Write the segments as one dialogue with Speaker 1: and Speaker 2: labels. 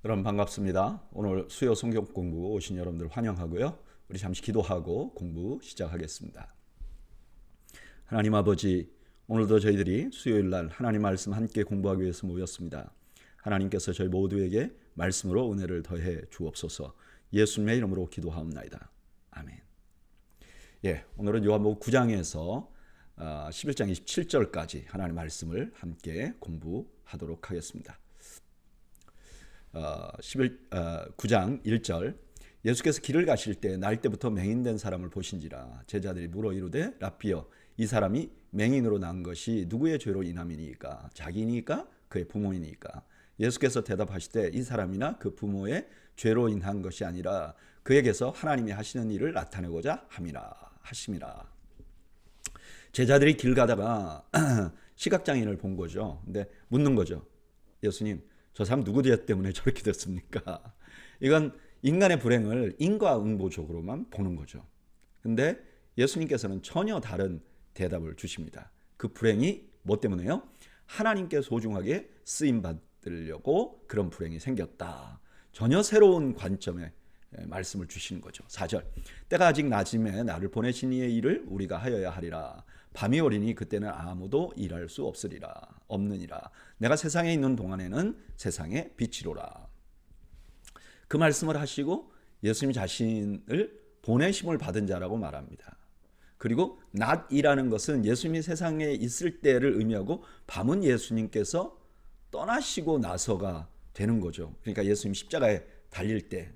Speaker 1: 여러분 반갑습니다. 오늘 수요 성경 공부 오신 여러분들 환영하고요. 우리 잠시 기도하고 공부 시작하겠습니다. 하나님 아버지, 오늘도 저희들이 수요일 날 하나님 말씀 함께 공부하기 위해서 모였습니다. 하나님께서 저희 모두에게 말씀으로 은혜를 더해 주옵소서. 예수님의 이름으로 기도하옵나이다. 아멘. 오늘은 요한복음 9장에서 11장 27절까지 하나님 말씀을 함께 공부하도록 하겠습니다. 9장 1절 예수께서 길을 가실 때 날 때부터 맹인된 사람을 보신지라 제자들이 물어 이르되 라삐여 이 사람이 맹인으로 난 것이 누구의 죄로 인함이니까 자기니까 그의 부모이니까 예수께서 대답하시되 이 사람이나 그 부모의 죄로 인한 것이 아니라 그에게서 하나님이 하시는 일을 나타내고자 함이라 하심이라. 제자들이 길 가다가 시각장애인을 본 거죠. 근데 묻는 거죠. 예수님, 저 사람 누구 죄 때문에 저렇게 됐습니까? 이건 인간의 불행을 인과응보적으로만 보는 거죠. 근데 예수님께서는 전혀 다른 대답을 주십니다. 그 불행이 뭐 때문에요? 하나님께 소중하게 쓰임 받으려고 그런 불행이 생겼다. 전혀 새로운 관점의 말씀을 주시는 거죠. 4절 때가 아직 낮음에 나를 보내신 이의 일을 우리가 하여야 하리라. 밤이 오리니 그때는 아무도 일할 수 없느니라. 내가 세상에 있는 동안에는 세상의 빛이로라. 그 말씀을 하시고 예수님 자신을 보내심을 받은 자라고 말합니다. 그리고 낮이라는 것은 예수님이 세상에 있을 때를 의미하고 밤은 예수님께서 떠나시고 나서가 되는 거죠. 그러니까 예수님 십자가에 달릴 때.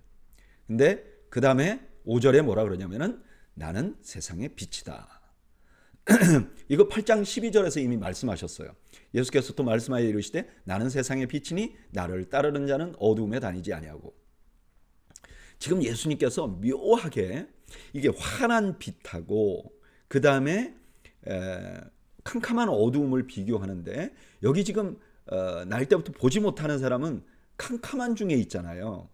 Speaker 1: 근데 그 다음에 5절에 뭐라 그러냐면은 나는 세상의 빛이다. 이거 8장 12절에서 이미 말씀하셨어요. 예수께서 또 말씀하여 이르시되 나는 세상의 빛이니 나를 따르는 자는 어두움에 다니지 아니하고. 지금 예수님께서 묘하게 이게 환한 빛하고 그 다음에 캄캄한 어두움을 비교하는데 여기 지금 날 때부터 보지 못하는 사람은 캄캄한 중에 있잖아요.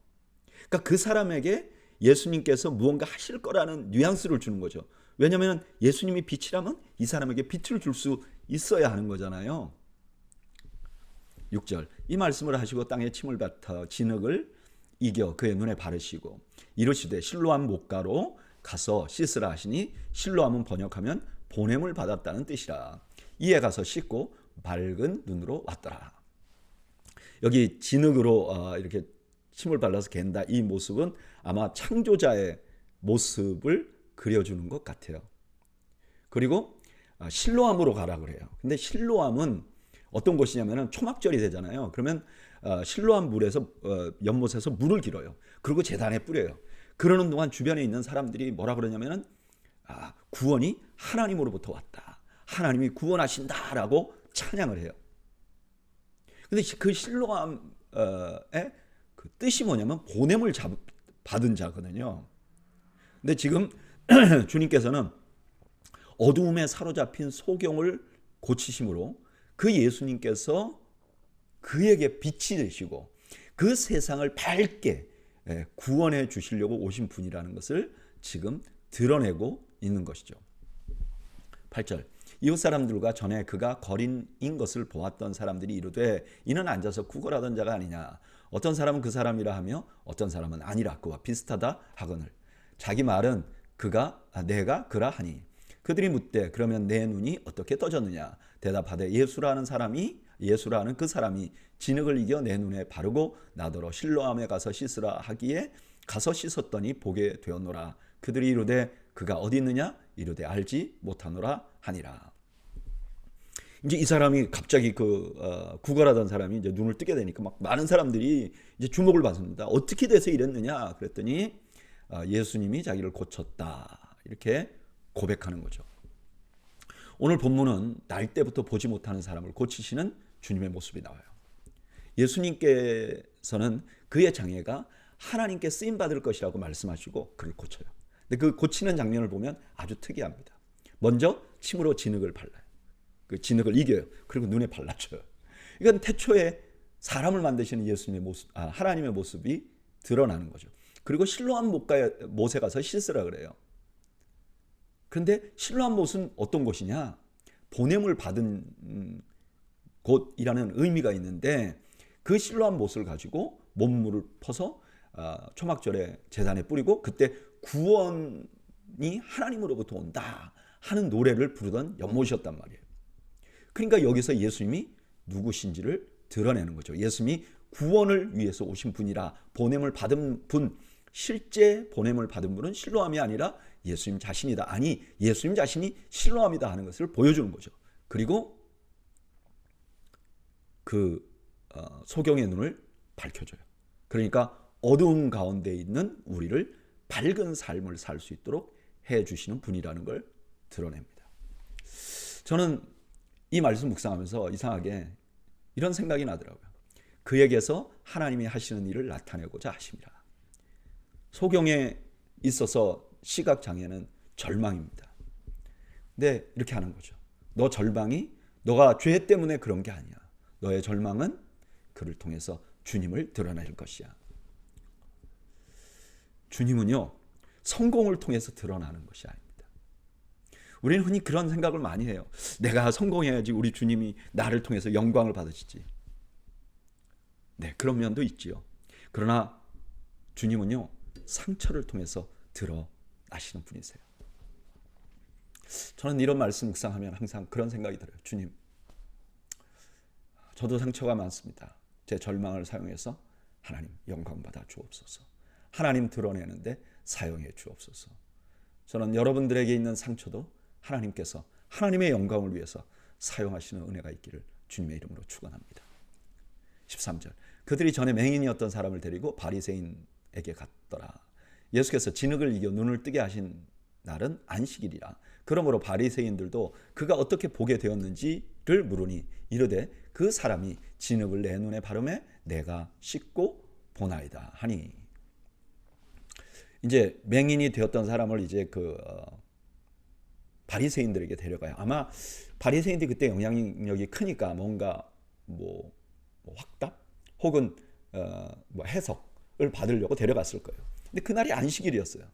Speaker 1: 그러니까 그 사람에게 예수님께서 무언가 하실 거라는 뉘앙스를 주는 거죠. 왜냐하면 예수님이 빛이라면 이 사람에게 빛을 줄 수 있어야 하는 거잖아요. 6절 이 말씀을 하시고 땅에 침을 뱉어 진흙을 이겨 그의 눈에 바르시고 이르시되 실로암 목가로 가서 씻으라 하시니 실로암은 번역하면 보냄을 받았다는 뜻이라. 이에 가서 씻고 밝은 눈으로 왔더라. 여기 진흙으로 이렇게 침을 발라서 갠다. 이 모습은 아마 창조자의 모습을 그려주는 것 같아요. 그리고 실로암으로 가라 그래요. 근데 실로암은 어떤 곳이냐면 초막절이 되잖아요. 그러면 실로암 물에서 연못에서 물을 길어요. 그리고 제단에 뿌려요. 그러는 동안 주변에 있는 사람들이 뭐라 그러냐면은 구원이 하나님으로부터 왔다. 하나님이 구원하신다라고 찬양을 해요. 근데 그 실로암의 그 뜻이 뭐냐면 보냄을 받은 자거든요. 근데 지금 주님께서는 어두움에 사로잡힌 소경을 고치심으로 그 예수님께서 그에게 빛이 되시고 그 세상을 밝게 구원해 주시려고 오신 분이라는 것을 지금 드러내고 있는 것이죠. 8절 이웃 사람들과 전에 그가 거린인 것을 보았던 사람들이 이르되 이는 앉아서 구걸하던 자가 아니냐. 어떤 사람은 그 사람이라 하며 어떤 사람은 아니라 그와 비슷하다 하거늘 자기 말은 내가 그라 하니 그들이 묻되 그러면 내 눈이 어떻게 떠졌느냐. 대답하되 예수라는 그 사람이 진흙을 이겨 내 눈에 바르고 나더러 실로암에 가서 씻으라 하기에 가서 씻었더니 보게 되었노라. 그들이 이르되 그가 어디 있느냐. 이르되 알지 못하노라 하니라. 이제 이 사람이 갑자기 구걸하던 사람이 이제 눈을 뜨게 되니까 막 많은 사람들이 이제 주목을 받습니다. 어떻게 돼서 이랬느냐 그랬더니 예수님이 자기를 고쳤다 이렇게 고백하는 거죠. 오늘 본문은 날 때부터 보지 못하는 사람을 고치시는 주님의 모습이 나와요. 예수님께서는 그의 장애가 하나님께 쓰임 받을 것이라고 말씀하시고 그를 고쳐요. 근데 그 고치는 장면을 보면 아주 특이합니다. 먼저 침으로 진흙을 발라요. 그 진흙을 이겨요. 그리고 눈에 발라줘요. 이건 태초에 사람을 만드시는 예수님의 모습, 하나님의 모습이 드러나는 거죠. 그리고 실로암 못에 가서 씻으라 그래요. 그런데 실로암 못은 어떤 곳이냐? 보냄을 받은 곳이라는 의미가 있는데 그 실로암 못을 가지고 몸물을 퍼서 초막절에 제단에 뿌리고 그때 구원이 하나님으로부터 온다 하는 노래를 부르던 연못이었단 말이에요. 그러니까 여기서 예수님이 누구신지를 드러내는 거죠. 예수님이 구원을 위해서 오신 분이라, 보냄을 받은 분, 실제 보냄을 받은 분은 실로암이 아니라 예수님 자신이다. 아니, 예수님 자신이 실로암이다 하는 것을 보여주는 거죠. 그리고 그 소경의 눈을 밝혀줘요. 그러니까 어두운 가운데 있는 우리를 밝은 삶을 살 수 있도록 해주시는 분이라는 걸 드러냅니다. 저는 이 말씀 묵상하면서 이상하게 이런 생각이 나더라고요. 그에게서 하나님이 하시는 일을 나타내고자 하십니다. 소경에 있어서 시각장애는 절망입니다. 근데 이렇게 하는 거죠. 너 절망이 너가 죄 때문에 그런 게 아니야. 너의 절망은 그를 통해서 주님을 드러낼 것이야. 주님은요, 성공을 통해서 드러나는 것이 아닙니다. 우리는 흔히 그런 생각을 많이 해요. 내가 성공해야지 우리 주님이 나를 통해서 영광을 받으시지. 네, 그런 면도 있지요. 그러나 주님은요, 상처를 통해서 드러나시는 분이세요. 저는 이런 말씀 묵상하면 항상 그런 생각이 들어요. 주님, 저도 상처가 많습니다. 제 절망을 사용해서 하나님 영광 받아 주옵소서. 하나님 드러내는데 사용해 주옵소서. 저는 여러분들에게 있는 상처도 하나님께서 하나님의 영광을 위해서 사용하시는 은혜가 있기를 주님의 이름으로 축원합니다. 13절. 그들이 전에 맹인이었던 사람을 데리고 바리새인에게 갔더라. 예수께서 진흙을 이겨 눈을 뜨게 하신 날은 안식일이라. 그러므로 바리새인들도 그가 어떻게 보게 되었는지를 물으니 이르되 그 사람이 진흙을 내 눈에 바르매 내가 씻고 보나이다 하니. 이제 맹인이 되었던 사람을 이제 바리새인들에게 데려가요. 아마 바리새인들이 그때 영향력이 크니까 뭔가 뭐 확답 혹은 해석을 받으려고 데려갔을 거예요. 근데 그날이 안식일이었어요.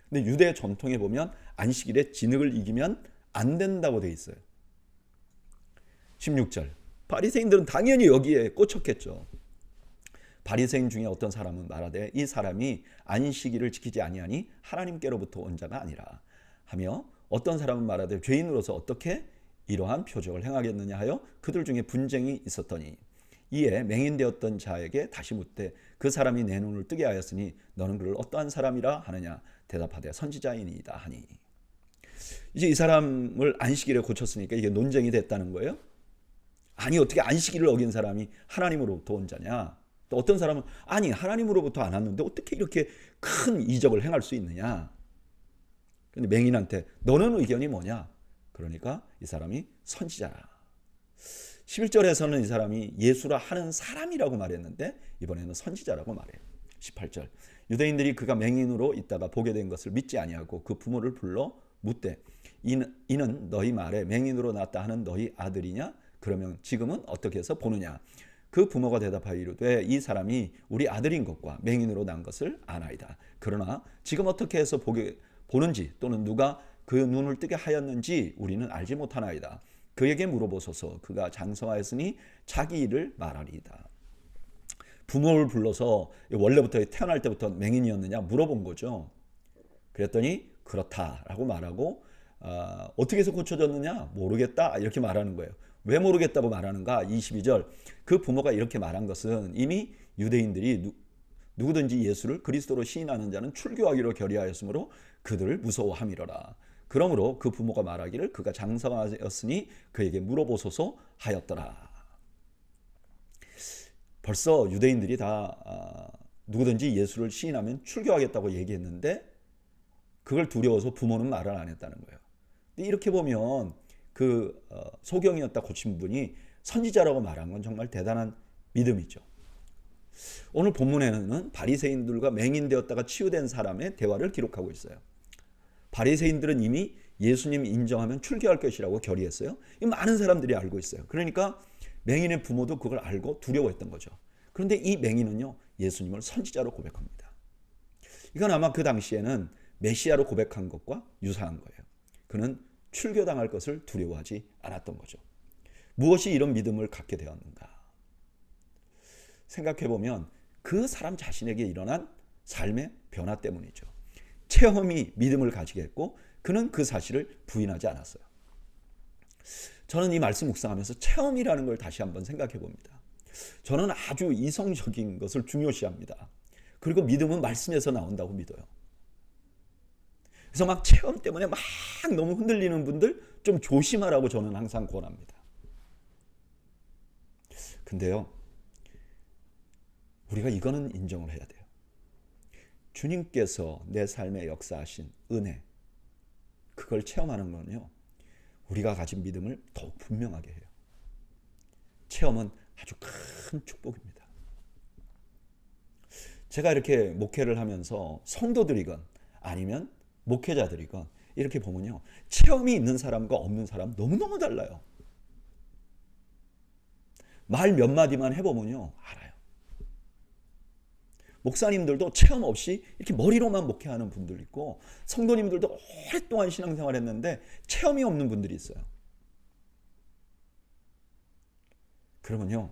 Speaker 1: 근데 유대 전통에 보면 안식일에 진흙을 이기면 안 된다고 돼 있어요. 16절. 바리새인들은 당연히 여기에 꽂혔겠죠. 바리새인 중에 어떤 사람은 말하되 이 사람이 안식일을 지키지 아니하니 하나님께로부터 온 자가 아니라 하며 어떤 사람은 말하되 죄인으로서 어떻게 이러한 표적을 행하겠느냐 하여 그들 중에 분쟁이 있었더니 이에 맹인되었던 자에게 다시 묻되 그 사람이 내 눈을 뜨게 하였으니 너는 그를 어떠한 사람이라 하느냐 대답하되 선지자이니이다 하니. 이제 이 사람을 안식일에 고쳤으니까 이게 논쟁이 됐다는 거예요. 아니 어떻게 안식일을 어긴 사람이 하나님으로부터 온 자냐. 또 어떤 사람은 아니 하나님으로부터 안 왔는데 어떻게 이렇게 큰 이적을 행할 수 있느냐. 근데 맹인한테 너는 의견이 뭐냐. 그러니까 이 사람이 선지자라. 11절에서는 이 사람이 예수라 하는 사람이라고 말했는데 이번에는 선지자라고 말해요. 18절. 유대인들이 그가 맹인으로 있다가 보게 된 것을 믿지 아니하고 그 부모를 불러 묻되 이는 너희 말에 맹인으로 낳았다 하는 너희 아들이냐? 그러면 지금은 어떻게 해서 보느냐? 그 부모가 대답하여 이르되 이 사람이 우리 아들인 것과 맹인으로 난 것을 아나이다. 그러나 지금 어떻게 해서 보는지 또는 누가 그 눈을 뜨게 하였는지 우리는 알지 못하나이다. 그에게 물어보소서. 그가 장성하였으니 자기 일을 말하리이다. 부모를 불러서 원래부터 태어날 때부터 맹인이었느냐 물어본 거죠. 그랬더니 그렇다라고 말하고 어떻게 해서 고쳐졌느냐 모르겠다 이렇게 말하는 거예요. 왜 모르겠다고 말하는가? 22절. 그 부모가 이렇게 말한 것은 이미 유대인들이 누구든지 예수를 그리스도로 시인하는 자는 출교하기로 결의하였으므로 그들을 무서워함이로라. 그러므로 그 부모가 말하기를 그가 장성하였으니 그에게 물어보소서 하였더라. 벌써 유대인들이 다 누구든지 예수를 시인하면 출교하겠다고 얘기했는데 그걸 두려워서 부모는 말을 안 했다는 거예요. 근데 이렇게 보면 그 소경이었다 고친 분이 선지자라고 말한 건 정말 대단한 믿음이죠. 오늘 본문에는 바리새인들과 맹인되었다가 치유된 사람의 대화를 기록하고 있어요. 바리새인들은 이미 예수님 인정하면 출교할 것이라고 결의했어요. 많은 사람들이 알고 있어요. 그러니까 맹인의 부모도 그걸 알고 두려워했던 거죠. 그런데 이 맹인은요, 예수님을 선지자로 고백합니다. 이건 아마 그 당시에는 메시아로 고백한 것과 유사한 거예요. 그는 출교당할 것을 두려워하지 않았던 거죠. 무엇이 이런 믿음을 갖게 되었는가? 생각해보면 그 사람 자신에게 일어난 삶의 변화 때문이죠. 체험이 믿음을 가지게 했고 그는 그 사실을 부인하지 않았어요. 저는 이 말씀 묵상하면서 체험이라는 걸 다시 한번 생각해 봅니다. 저는 아주 이성적인 것을 중요시합니다. 그리고 믿음은 말씀에서 나온다고 믿어요. 그래서 막 체험 때문에 막 너무 흔들리는 분들 좀 조심하라고 저는 항상 권합니다. 근데요, 우리가 이거는 인정을 해야 돼요. 주님께서 내 삶에 역사하신 은혜, 그걸 체험하는 건요, 우리가 가진 믿음을 더욱 분명하게 해요. 체험은 아주 큰 축복입니다. 제가 이렇게 목회를 하면서 성도들이건 아니면 목회자들이건 이렇게 보면요, 체험이 있는 사람과 없는 사람 너무너무 달라요. 말 몇 마디만 해보면요 알아요. 목사님들도 체험 없이 이렇게 머리로만 목회하는 분들 있고, 성도님들도 오랫동안 신앙생활 했는데 체험이 없는 분들이 있어요. 그러면요,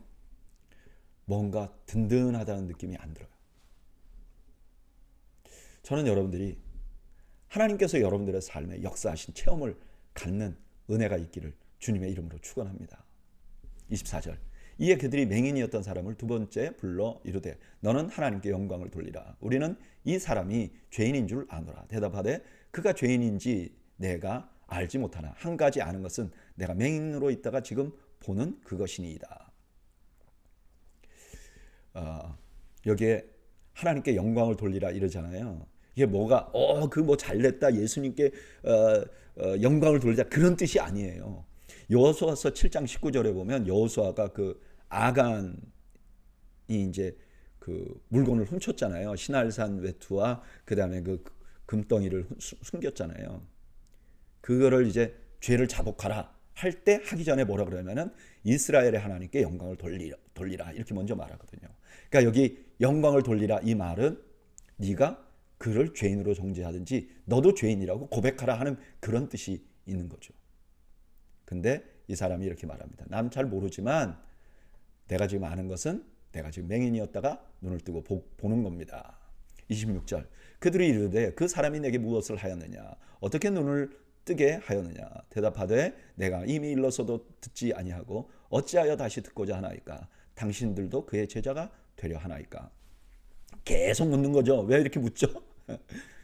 Speaker 1: 뭔가 든든하다는 느낌이 안 들어요. 저는 여러분들이 하나님께서 여러분들의 삶에 역사하신 체험을 갖는 은혜가 있기를 주님의 이름으로 축원합니다. 24절. 이에 그들이 맹인이었던 사람을 두 번째 불러 이르되 너는 하나님께 영광을 돌리라. 우리는 이 사람이 죄인인 줄 아노라. 대답하되 그가 죄인인지 내가 알지 못하나 한 가지 아는 것은 내가 맹인으로 있다가 지금 보는 그것이니이다. 여기에 하나님께 영광을 돌리라 이러잖아요. 이게 뭐가 그 뭐 잘됐다, 예수님께 영광을 돌리자, 그런 뜻이 아니에요. 여호수아서 7장 19절에 보면 여호수아가 그 아간이 이제 그 물건을 훔쳤잖아요. 시날산 외투와 그다음에 그 금덩이를 숨겼잖아요. 그거를 이제 죄를 자복하라 할 때 하기 전에 뭐라 그러냐면은 이스라엘의 하나님께 영광을 돌리라 이렇게 먼저 말하거든요. 그러니까 여기 영광을 돌리라 이 말은 네가 그를 죄인으로 정죄하든지 너도 죄인이라고 고백하라 하는 그런 뜻이 있는 거죠. 근데 이 사람이 이렇게 말합니다. 난 잘 모르지만 내가 지금 아는 것은 내가 지금 맹인이었다가 눈을 뜨고 보는 겁니다. 26절. 그들이 이르되 그 사람이 내게 무엇을 하였느냐? 어떻게 눈을 뜨게 하였느냐? 대답하되 내가 이미 일러서도 듣지 아니하고 어찌하여 다시 듣고자 하나이까? 당신들도 그의 제자가 되려 하나이까? 계속 묻는 거죠. 왜 이렇게 묻죠?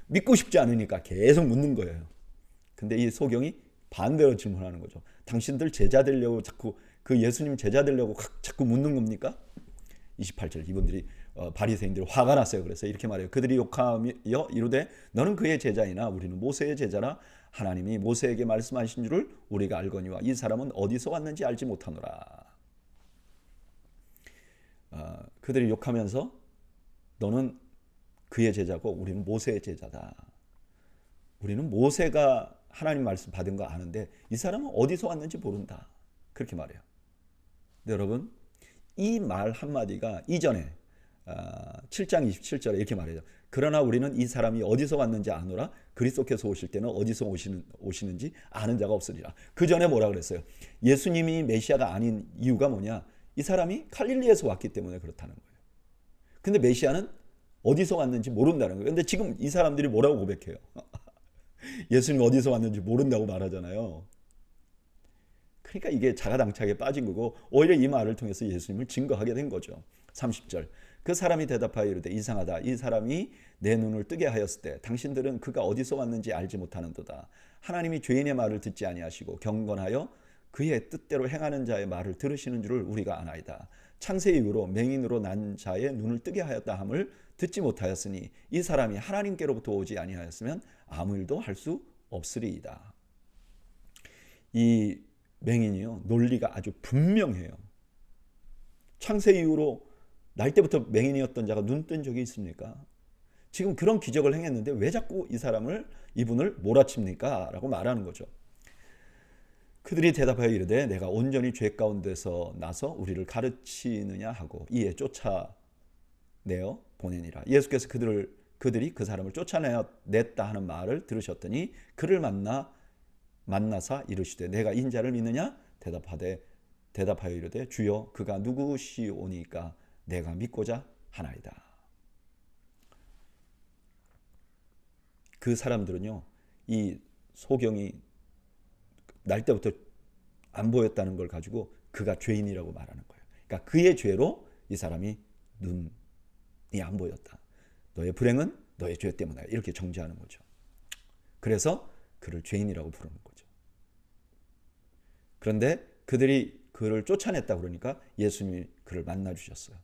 Speaker 1: 믿고 싶지 않으니까 계속 묻는 거예요. 근데 이 소경이 반대로 질문하는 거죠. 당신들 제자 되려고 자꾸 그 예수님 제자 되려고 자꾸 묻는 겁니까? 28절. 이분들이 바리새인들이 화가 났어요. 그래서 이렇게 말해요. 그들이 욕하며 이르되 너는 그의 제자이나 우리는 모세의 제자라. 하나님이 모세에게 말씀하신 줄을 우리가 알거니와 이 사람은 어디서 왔는지 알지 못하노라. 그들이 욕하면서 너는 그의 제자고 우리는 모세의 제자다. 우리는 모세가 하나님 말씀 받은 거 아는데 이 사람은 어디서 왔는지 모른다. 그렇게 말해요. 근데 여러분, 이 말 한마디가 이전에 7장 27절에 이렇게 말해요. 그러나 우리는 이 사람이 어디서 왔는지 아노라. 그리스도께서 오실 때는 어디서 오시는지 아는 자가 없으리라. 그 전에 뭐라 그랬어요? 예수님이 메시아가 아닌 이유가 뭐냐? 이 사람이 갈릴리에서 왔기 때문에 그렇다는 거예요. 근데 메시아는 어디서 왔는지 모른다는 거예요. 근데 지금 이 사람들이 뭐라고 고백해요? 예수님 어디서 왔는지 모른다고 말하잖아요. 그러니까 이게 자가당착에 빠진 거고 오히려 이 말을 통해서 예수님을 증거하게 된 거죠. 30절. 그 사람이 대답하여 이르되 이상하다. 이 사람이 내 눈을 뜨게 하였을 때 당신들은 그가 어디서 왔는지 알지 못하는도다. 하나님이 죄인의 말을 듣지 아니하시고 경건하여 그의 뜻대로 행하는 자의 말을 들으시는 줄을 우리가 아나이다. 창세 이후로 맹인으로 난 자의 눈을 뜨게 하였다 함을 듣지 못하였으니 이 사람이 하나님께로부터 오지 아니하였으면 아무 일도 할 수 없으리이다. 이 맹인이요, 논리가 아주 분명해요. 창세 이후로 날 때부터 맹인이었던 자가 눈 뜬 적이 있습니까? 지금 그런 기적을 행했는데 왜 자꾸 이분을 몰아칩니까? 라고 말하는 거죠. 그들이 대답하여 이르되 내가 온전히 죄 가운데서 나서 우리를 가르치느냐 하고 이에 쫓아내어 보내니라. 예수께서 그들이 그 사람을 쫓아냈다 하는 말을 들으셨더니 그를 만나사 이르시되 내가 인자를 믿느냐? 대답하여 이르되 주여 그가 누구시오니까 내가 믿고자 하나이다. 그 사람들은요, 이 소경이 날 때부터 안 보였다는 걸 가지고 그가 죄인이라고 말하는 거예요. 그러니까 그의 죄로 이 사람이 눈이 안 보였다. 너의 불행은 너의 죄 때문이야. 이렇게 정죄하는 거죠. 그래서 그를 죄인이라고 부르는 거죠. 그런데 그들이 그를 쫓아냈다 그러니까 예수님이 그를 만나 주셨어요.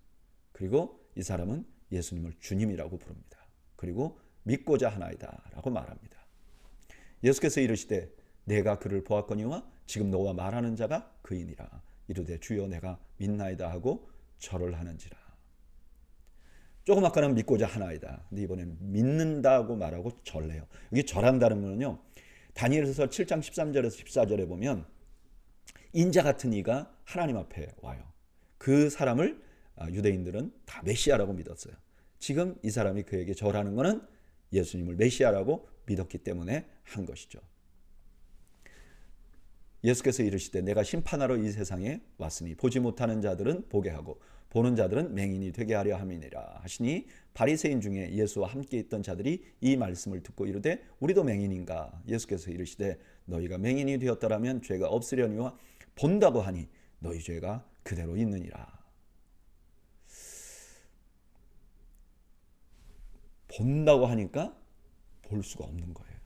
Speaker 1: 그리고 이 사람은 예수님을 주님이라고 부릅니다. 그리고 믿고자 하나이다 라고 말합니다. 예수께서 이르시되 내가 그를 보았거니와 지금 너와 말하는 자가 그이니라. 이르되 주여 내가 믿나이다 하고 절을 하는지라. 조금 아까는 믿고자 하나이다. 근데 이번엔 믿는다고 말하고 절해요. 여기 절한다는 거는요, 다니엘서 7장 13절에서 14절에 보면 인자 같은 이가 하나님 앞에 와요. 그 사람을 유대인들은 다 메시아라고 믿었어요. 지금 이 사람이 그에게 절하는 것은 예수님을 메시아라고 믿었기 때문에 한 것이죠. 예수께서 이르시되 내가 심판하러 이 세상에 왔으니 보지 못하는 자들은 보게 하고 보는 자들은 맹인이 되게 하려 함이니라 하시니 바리새인 중에 예수와 함께 있던 자들이 이 말씀을 듣고 이르되 우리도 맹인인가. 예수께서 이르시되 너희가 맹인이 되었더라면 죄가 없으려니와 본다고 하니 너희 죄가 그대로 있느니라. 본다고 하니까 볼 수가 없는 거예요.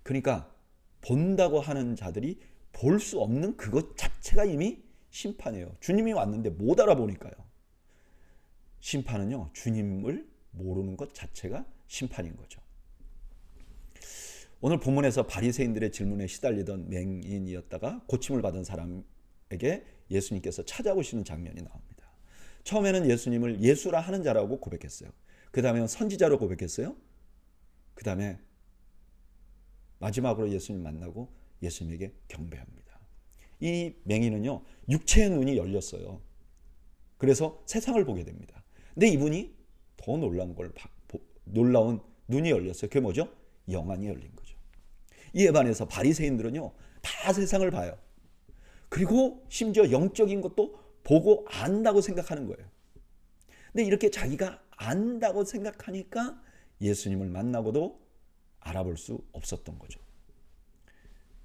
Speaker 1: 그러니까 본다고 하는 자들이 볼 수 없는 그것 자체가 이미 심판이에요. 주님이 왔는데 못 알아보니까요. 심판은요, 주님을 모르는 것 자체가 심판인 거죠. 오늘 본문에서 바리새인들의 질문에 시달리던 맹인이었다가 고침을 받은 사람에게 예수님께서 찾아오시는 장면이 나옵니다. 처음에는 예수님을 예수라 하는 자라고 고백했어요. 그 다음에 선지자로 고백했어요. 그 다음에 마지막으로 예수님 만나고 예수님에게 경배합니다. 이 맹인은요, 육체의 눈이 열렸어요. 그래서 세상을 보게 됩니다. 근데 이분이 더 놀라운 눈이 열렸어요. 그게 뭐죠? 영안이 열린 거죠. 이에 반해서 바리새인들은요, 다 세상을 봐요. 그리고 심지어 영적인 것도 보고 안다고 생각하는 거예요. 근데 이렇게 자기가 안다고 생각하니까 예수님을 만나고도 알아볼 수 없었던 거죠.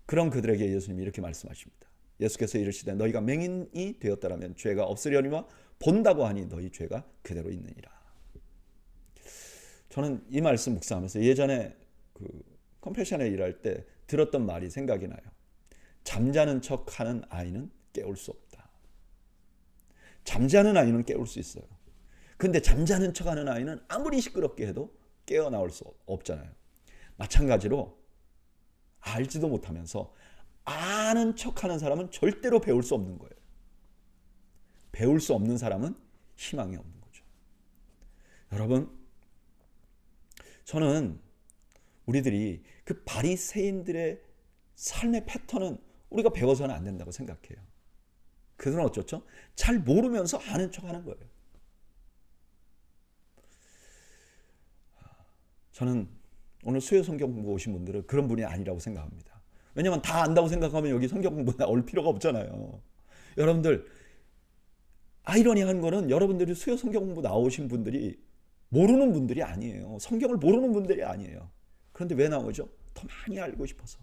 Speaker 1: 그런 그들에게 예수님이 이렇게 말씀하십니다. 예수께서 이르시되 너희가 맹인이 되었다라면 죄가 없으려니와 본다고 하니 너희 죄가 그대로 있느니라. 저는 이 말씀 묵상하면서 예전에 그 컴패션에 일할 때 들었던 말이 생각이 나요. 잠자는 척하는 아이는 깨울 수 없다. 잠자는 아이는 깨울 수 있어요. 근데 잠자는 척하는 아이는 아무리 시끄럽게 해도 깨어나올 수 없잖아요. 마찬가지로 알지도 못하면서 아는 척하는 사람은 절대로 배울 수 없는 거예요. 배울 수 없는 사람은 희망이 없는 거죠. 여러분, 저는 우리들이 그 바리새인들의 삶의 패턴은 우리가 배워서는 안 된다고 생각해요. 그들은 어쩌죠? 잘 모르면서 아는 척하는 거예요. 저는 오늘 수요 성경 공부 오신 분들은 그런 분이 아니라고 생각합니다. 왜냐하면 다 안다고 생각하면 여기 성경 공부 올 필요가 없잖아요. 여러분들, 아이러니한 거는 여러분들이 수요 성경 공부 나오신 분들이 모르는 분들이 아니에요. 성경을 모르는 분들이 아니에요. 그런데 왜 나오죠? 더 많이 알고 싶어서.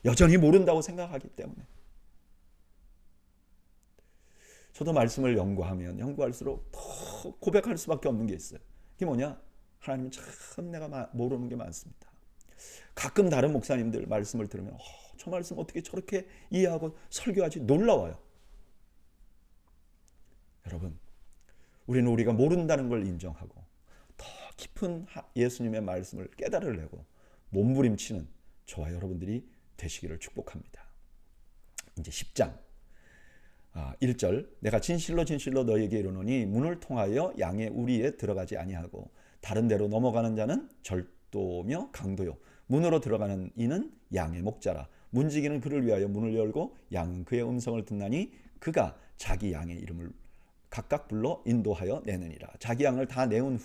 Speaker 1: 여전히 모른다고 생각하기 때문에. 저도 말씀을 연구하면 연구할수록 더 고백할 수밖에 없는 게 있어요. 그게 뭐냐? 하나님은 참 내가 모르는 게 많습니다. 가끔 다른 목사님들 말씀을 들으면 저 말씀 어떻게 저렇게 이해하고 설교하지 놀라워요. 여러분, 우리는 우리가 모른다는 걸 인정하고 더 깊은 예수님의 말씀을 깨달으려고 몸부림치는 저와 여러분들이 되시기를 축복합니다. 이제 10장 1절 내가 진실로 진실로 너희에게 이르노니 문을 통하여 양의 우리에 들어가지 아니하고 다른 데로 넘어가는 자는 절도며 강도요 문으로 들어가는 이는 양의 목자라. 문지기는 그를 위하여 문을 열고 양은 그의 음성을 듣나니 그가 자기 양의 이름을 각각 불러 인도하여 내느니라. 자기 양을 다 내놓은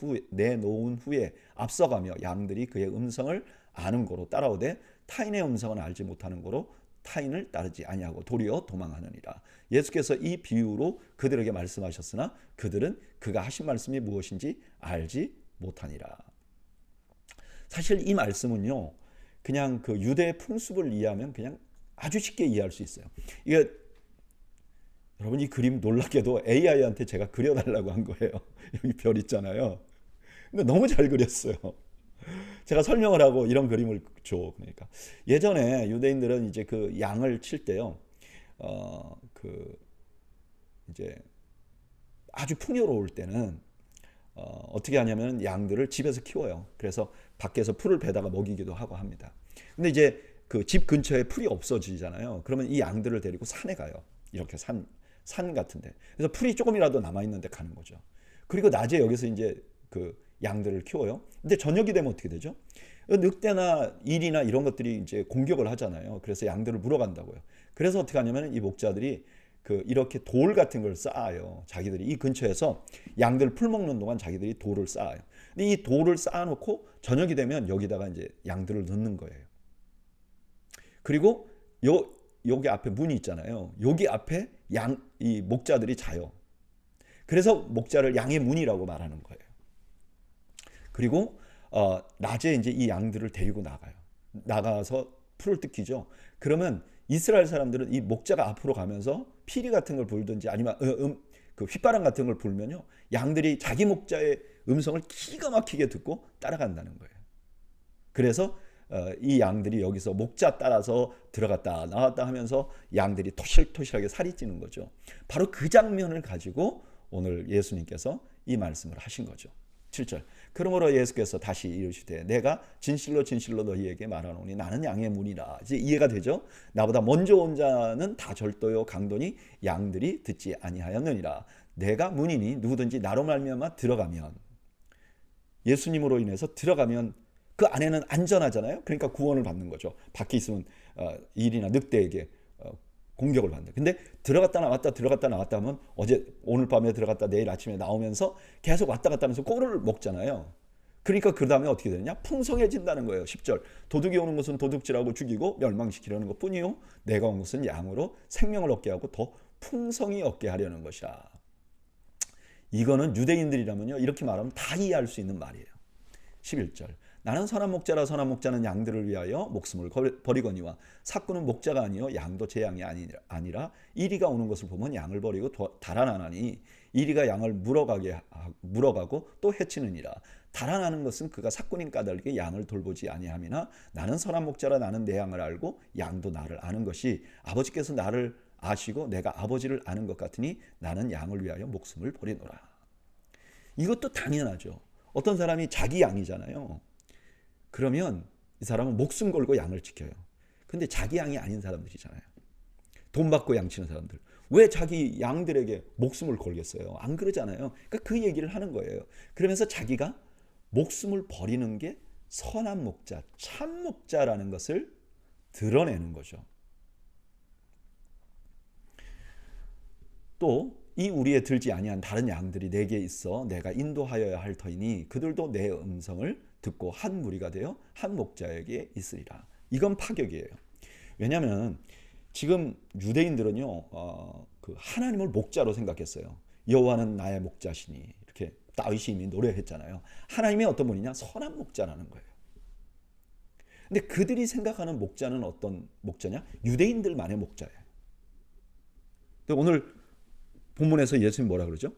Speaker 1: 후에 앞서가며 양들이 그의 음성을 아는 고로 따라오되 타인의 음성은 알지 못하는 고로 타인을 따르지 아니하고 도리어 도망하느니라. 예수께서 이 비유로 그들에게 말씀하셨으나 그들은 그가 하신 말씀이 무엇인지 알지 못하니라. 사실 이 말씀은요, 그냥 그 유대 풍습을 이해하면 그냥 아주 쉽게 이해할 수 있어요. 이게 여러분, 이 그림 놀랍게도 AI한테 제가 그려달라고 한 거예요. 여기 별 있잖아요. 근데 너무 잘 그렸어요. 제가 설명을 하고 이런 그림을 줘. 그러니까 예전에 유대인들은 이제 그 양을 칠 때요, 그 이제 아주 풍요로울 때는 어떻게 하냐면 양들을 집에서 키워요. 그래서 밖에서 풀을 베다가 먹이기도 하고 합니다. 근데 이제 그 집 근처에 풀이 없어지잖아요. 그러면 이 양들을 데리고 산에 가요. 이렇게 산 같은데. 그래서 풀이 조금이라도 남아 있는데 가는 거죠. 그리고 낮에 여기서 이제 그 양들을 키워요. 근데 저녁이 되면 어떻게 되죠? 늑대나 일이나 이런 것들이 이제 공격을 하잖아요. 그래서 양들을 물어간다고요. 그래서 어떻게 하냐면 이 목자들이 그 이렇게 돌 같은 걸 쌓아요. 자기들이 이 근처에서 양들 풀 먹는 동안 자기들이 돌을 쌓아요. 근데 이 돌을 쌓아놓고 저녁이 되면 여기다가 이제 양들을 넣는 거예요. 그리고 여기 앞에 문이 있잖아요. 여기 앞에 이 목자들이 자요. 그래서 목자를 양의 문이라고 말하는 거예요. 그리고 낮에 이제 이 양들을 데리고 나가서 풀을 뜯기죠. 그러면 이스라엘 사람들은 이 목자가 앞으로 가면서 피리 같은 걸 불든지 아니면 그 휘바람 같은 걸 불면요, 양들이 자기 목자의 음성을 기가 막히게 듣고 따라간다는 거예요. 그래서 이 양들이 여기서 목자 따라서 들어갔다 나왔다 하면서 양들이 토실토실하게 살이 찌는 거죠. 바로 그 장면을 가지고 오늘 예수님께서 이 말씀을 하신 거죠. 7절. 그러므로 예수께서 다시 이르시되 내가 진실로 진실로 너희에게 말하노니 나는 양의 문이라. 이제 이해가 되죠? 나보다 먼저 온 자는 다 절도요 강도니 양들이 듣지 아니하였느니라. 내가 문이니 누구든지 나로 말미암아 들어가면, 예수님으로 인해서 들어가면 그 안에는 안전하잖아요. 그러니까 구원을 받는 거죠. 밖에 있으면 일이나 늑대에게 공격을 받는다. 근데 들어갔다 나왔다 하면 오늘 밤에 들어갔다 내일 아침에 나오면서 계속 왔다 갔다 하면서 꼴을 먹잖아요. 그러니까 그 다음에 어떻게 되느냐? 풍성해진다는 거예요. 10절. 도둑이 오는 것은 도둑질하고 죽이고 멸망시키려는 것뿐이요 내가 온 것은 양으로 생명을 얻게 하고 더 풍성히 얻게 하려는 것이라. 이거는 유대인들이라면요, 이렇게 말하면 다 이해할 수 있는 말이에요. 11절. 나는 선한 목자라. 선한 목자는 양들을 위하여 목숨을 버리거니와 삭구는 목자가 아니요 양도 제 양이 아니라 이리가 오는 것을 보면 양을 버리고 달아나나니 이리가 양을 물어가고 또 해치느니라. 달아나는 것은 그가 삭구님 까닭에 양을 돌보지 아니함이나 나는 선한 목자라. 나는 내 양을 알고 양도 나를 아는 것이 아버지께서 나를 아시고 내가 아버지를 아는 것 같으니 나는 양을 위하여 목숨을 버리노라. 이것도 당연하죠. 어떤 사람이 자기 양이잖아요. 그러면 이 사람은 목숨 걸고 양을 지켜요. 근데 자기 양이 아닌 사람들이잖아요. 돈 받고 양치는 사람들. 왜 자기 양들에게 목숨을 걸겠어요? 안 그러잖아요. 그러니까 그 얘기를 하는 거예요. 그러면서 자기가 목숨을 버리는 게 선한 목자, 참 목자라는 것을 드러내는 거죠. 또 이 우리에 들지 아니한 다른 양들이 내게 있어 내가 인도하여야 할 터이니 그들도 내 음성을 듣고 한 무리가 되어 한 목자에게 있으리라. 이건 파격이에요. 왜냐하면 지금 유대인들은요, 그 하나님을 목자로 생각했어요. 여호와는 나의 목자시니, 이렇게 다윗이 이미 노래했잖아요. 하나님이 어떤 분이냐? 선한 목자라는 거예요. 근데 그들이 생각하는 목자는 어떤 목자냐? 유대인들만의 목자예요. 오늘 본문에서 예수님 뭐라 그러죠?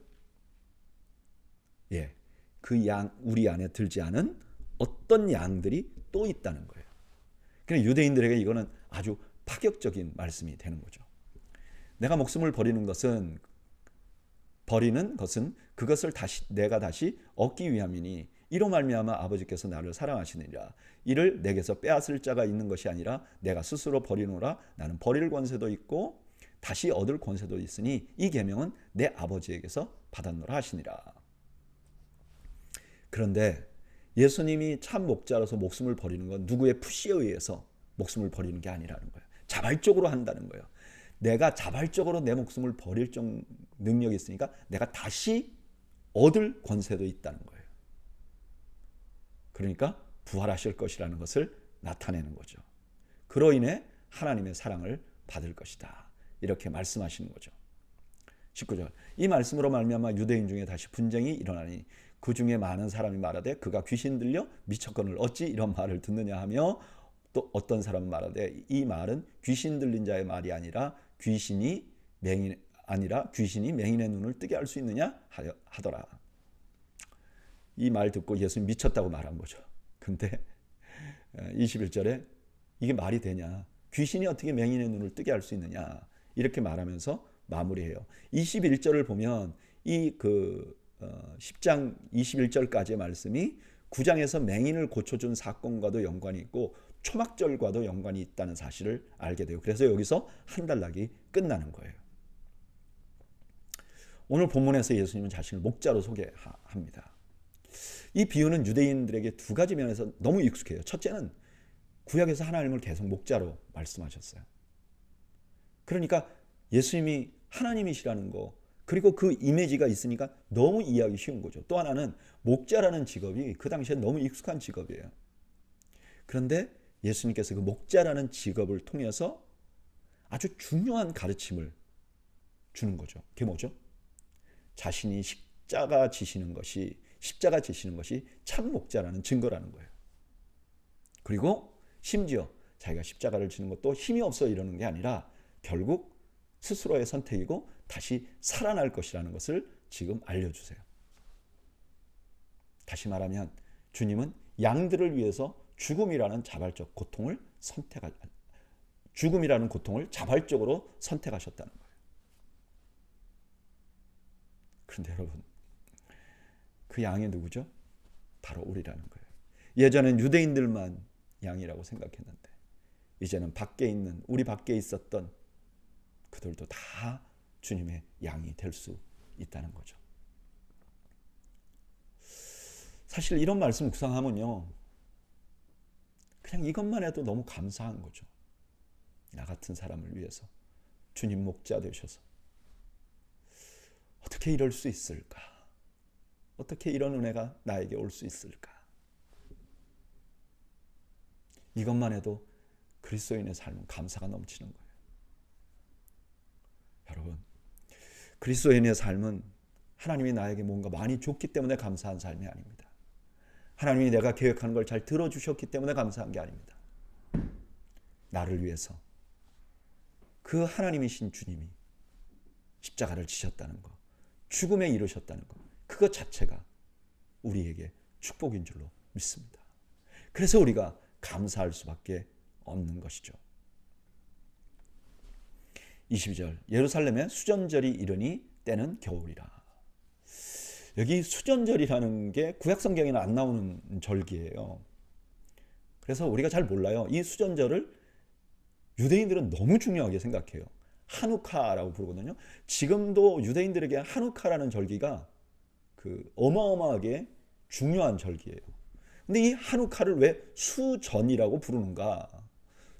Speaker 1: 예, 그 양 우리 안에 들지 않은 어떤 양들이 또 있다는 거예요. 그러니까 유대인들에게 이거는 아주 파격적인 말씀이 되는 거죠. 내가 목숨을 버리는 것은 그것을 내가 다시 얻기 위함이니 이로 말미암아 아버지께서 나를 사랑하시느니라. 이를 내게서 빼앗을 자가 있는 것이 아니라 내가 스스로 버리노라. 나는 버릴 권세도 있고 다시 얻을 권세도 있으니 이 계명은 내 아버지에게서 받았노라 하시니라. 그런데 예수님이 참 목자로서 목숨을 버리는 건 누구의 푸시에 의해서 목숨을 버리는 게 아니라는 거예요. 자발적으로 한다는 거예요. 내가 자발적으로 내 목숨을 버릴 능력이 있으니까 내가 다시 얻을 권세도 있다는 거예요. 그러니까 부활하실 것이라는 것을 나타내는 거죠. 그로 인해 하나님의 사랑을 받을 것이다. 이렇게 말씀하시는 거죠. 19절. 이 말씀으로 말미암아 유대인 중에 다시 분쟁이 일어나니 그 중에 많은 사람이 말하되 그가 귀신 들려 미쳤거늘 어찌 이런 말을 듣느냐 하며 또 어떤 사람은 말하되 이 말은 귀신 들린 자의 말이 아니라 귀신이 맹인의 눈을 뜨게 할 수 있느냐 하더라. 이 말 듣고 예수님 미쳤다고 말한 거죠. 근데 21절에 이게 말이 되냐? 귀신이 어떻게 맹인의 눈을 뜨게 할 수 있느냐? 이렇게 말하면서 마무리해요. 21절을 보면 이 10장 21절까지의 말씀이 9장에서 맹인을 고쳐준 사건과도 연관이 있고 초막절과도 연관이 있다는 사실을 알게 돼요. 그래서 여기서 한 단락이 끝나는 거예요. 오늘 본문에서 예수님은 자신을 목자로 소개합니다. 이 비유는 유대인들에게 두 가지 면에서 너무 익숙해요. 첫째는 구약에서 하나님을 계속 목자로 말씀하셨어요. 그러니까 예수님이 하나님이시라는 거, 그리고 그 이미지가 있으니까 너무 이해하기 쉬운 거죠. 또 하나는 목자라는 직업이 그 당시에 너무 익숙한 직업이에요. 그런데 예수님께서 그 목자라는 직업을 통해서 아주 중요한 가르침을 주는 거죠. 그게 뭐죠? 자신이 십자가 지시는 것이 참 목자라는 증거라는 거예요. 그리고 심지어 자기가 십자가를 지는 것도 힘이 없어 이러는 게 아니라 결국 스스로의 선택이고 다시 살아날 것이라는 것을 지금 알려주세요. 다시 말하면 주님은 양들을 위해서 죽음이라는 고통을 자발적으로 선택하셨다는 거예요. 그런데 여러분, 그 양이 누구죠? 바로 우리라는 거예요. 예전엔 유대인들만 양이라고 생각했는데 이제는 우리 밖에 있었던 그들도 다 주님의 양이 될 수 있다는 거죠. 사실 이런 말씀 묵상하면요, 그냥 이것만 해도 너무 감사한 거죠. 나 같은 사람을 위해서 주님 목자 되셔서 어떻게 이럴 수 있을까? 어떻게 이런 은혜가 나에게 올 수 있을까? 이것만 해도 그리스도인의 삶은 감사가 넘치는 거예요. 여러분, 그리스도인의 삶은 하나님이 나에게 뭔가 많이 줬기 때문에 감사한 삶이 아닙니다. 하나님이 내가 계획하는 걸 잘 들어주셨기 때문에 감사한 게 아닙니다. 나를 위해서 그 하나님이신 주님이 십자가를 지셨다는 것, 죽음에 이르셨다는 것, 그것 자체가 우리에게 축복인 줄로 믿습니다. 그래서 우리가 감사할 수밖에 없는 것이죠. 22절, 예루살렘에 수전절이 이르니 때는 겨울이라. 여기 수전절이라는 게 구약성경에는 안 나오는 절기예요. 그래서 우리가 잘 몰라요. 이 수전절을 유대인들은 너무 중요하게 생각해요. 하누카라고 부르거든요. 지금도 유대인들에게 하누카라는 절기가 어마어마하게 중요한 절기예요. 근데 이 하누카를 왜 수전이라고 부르는가?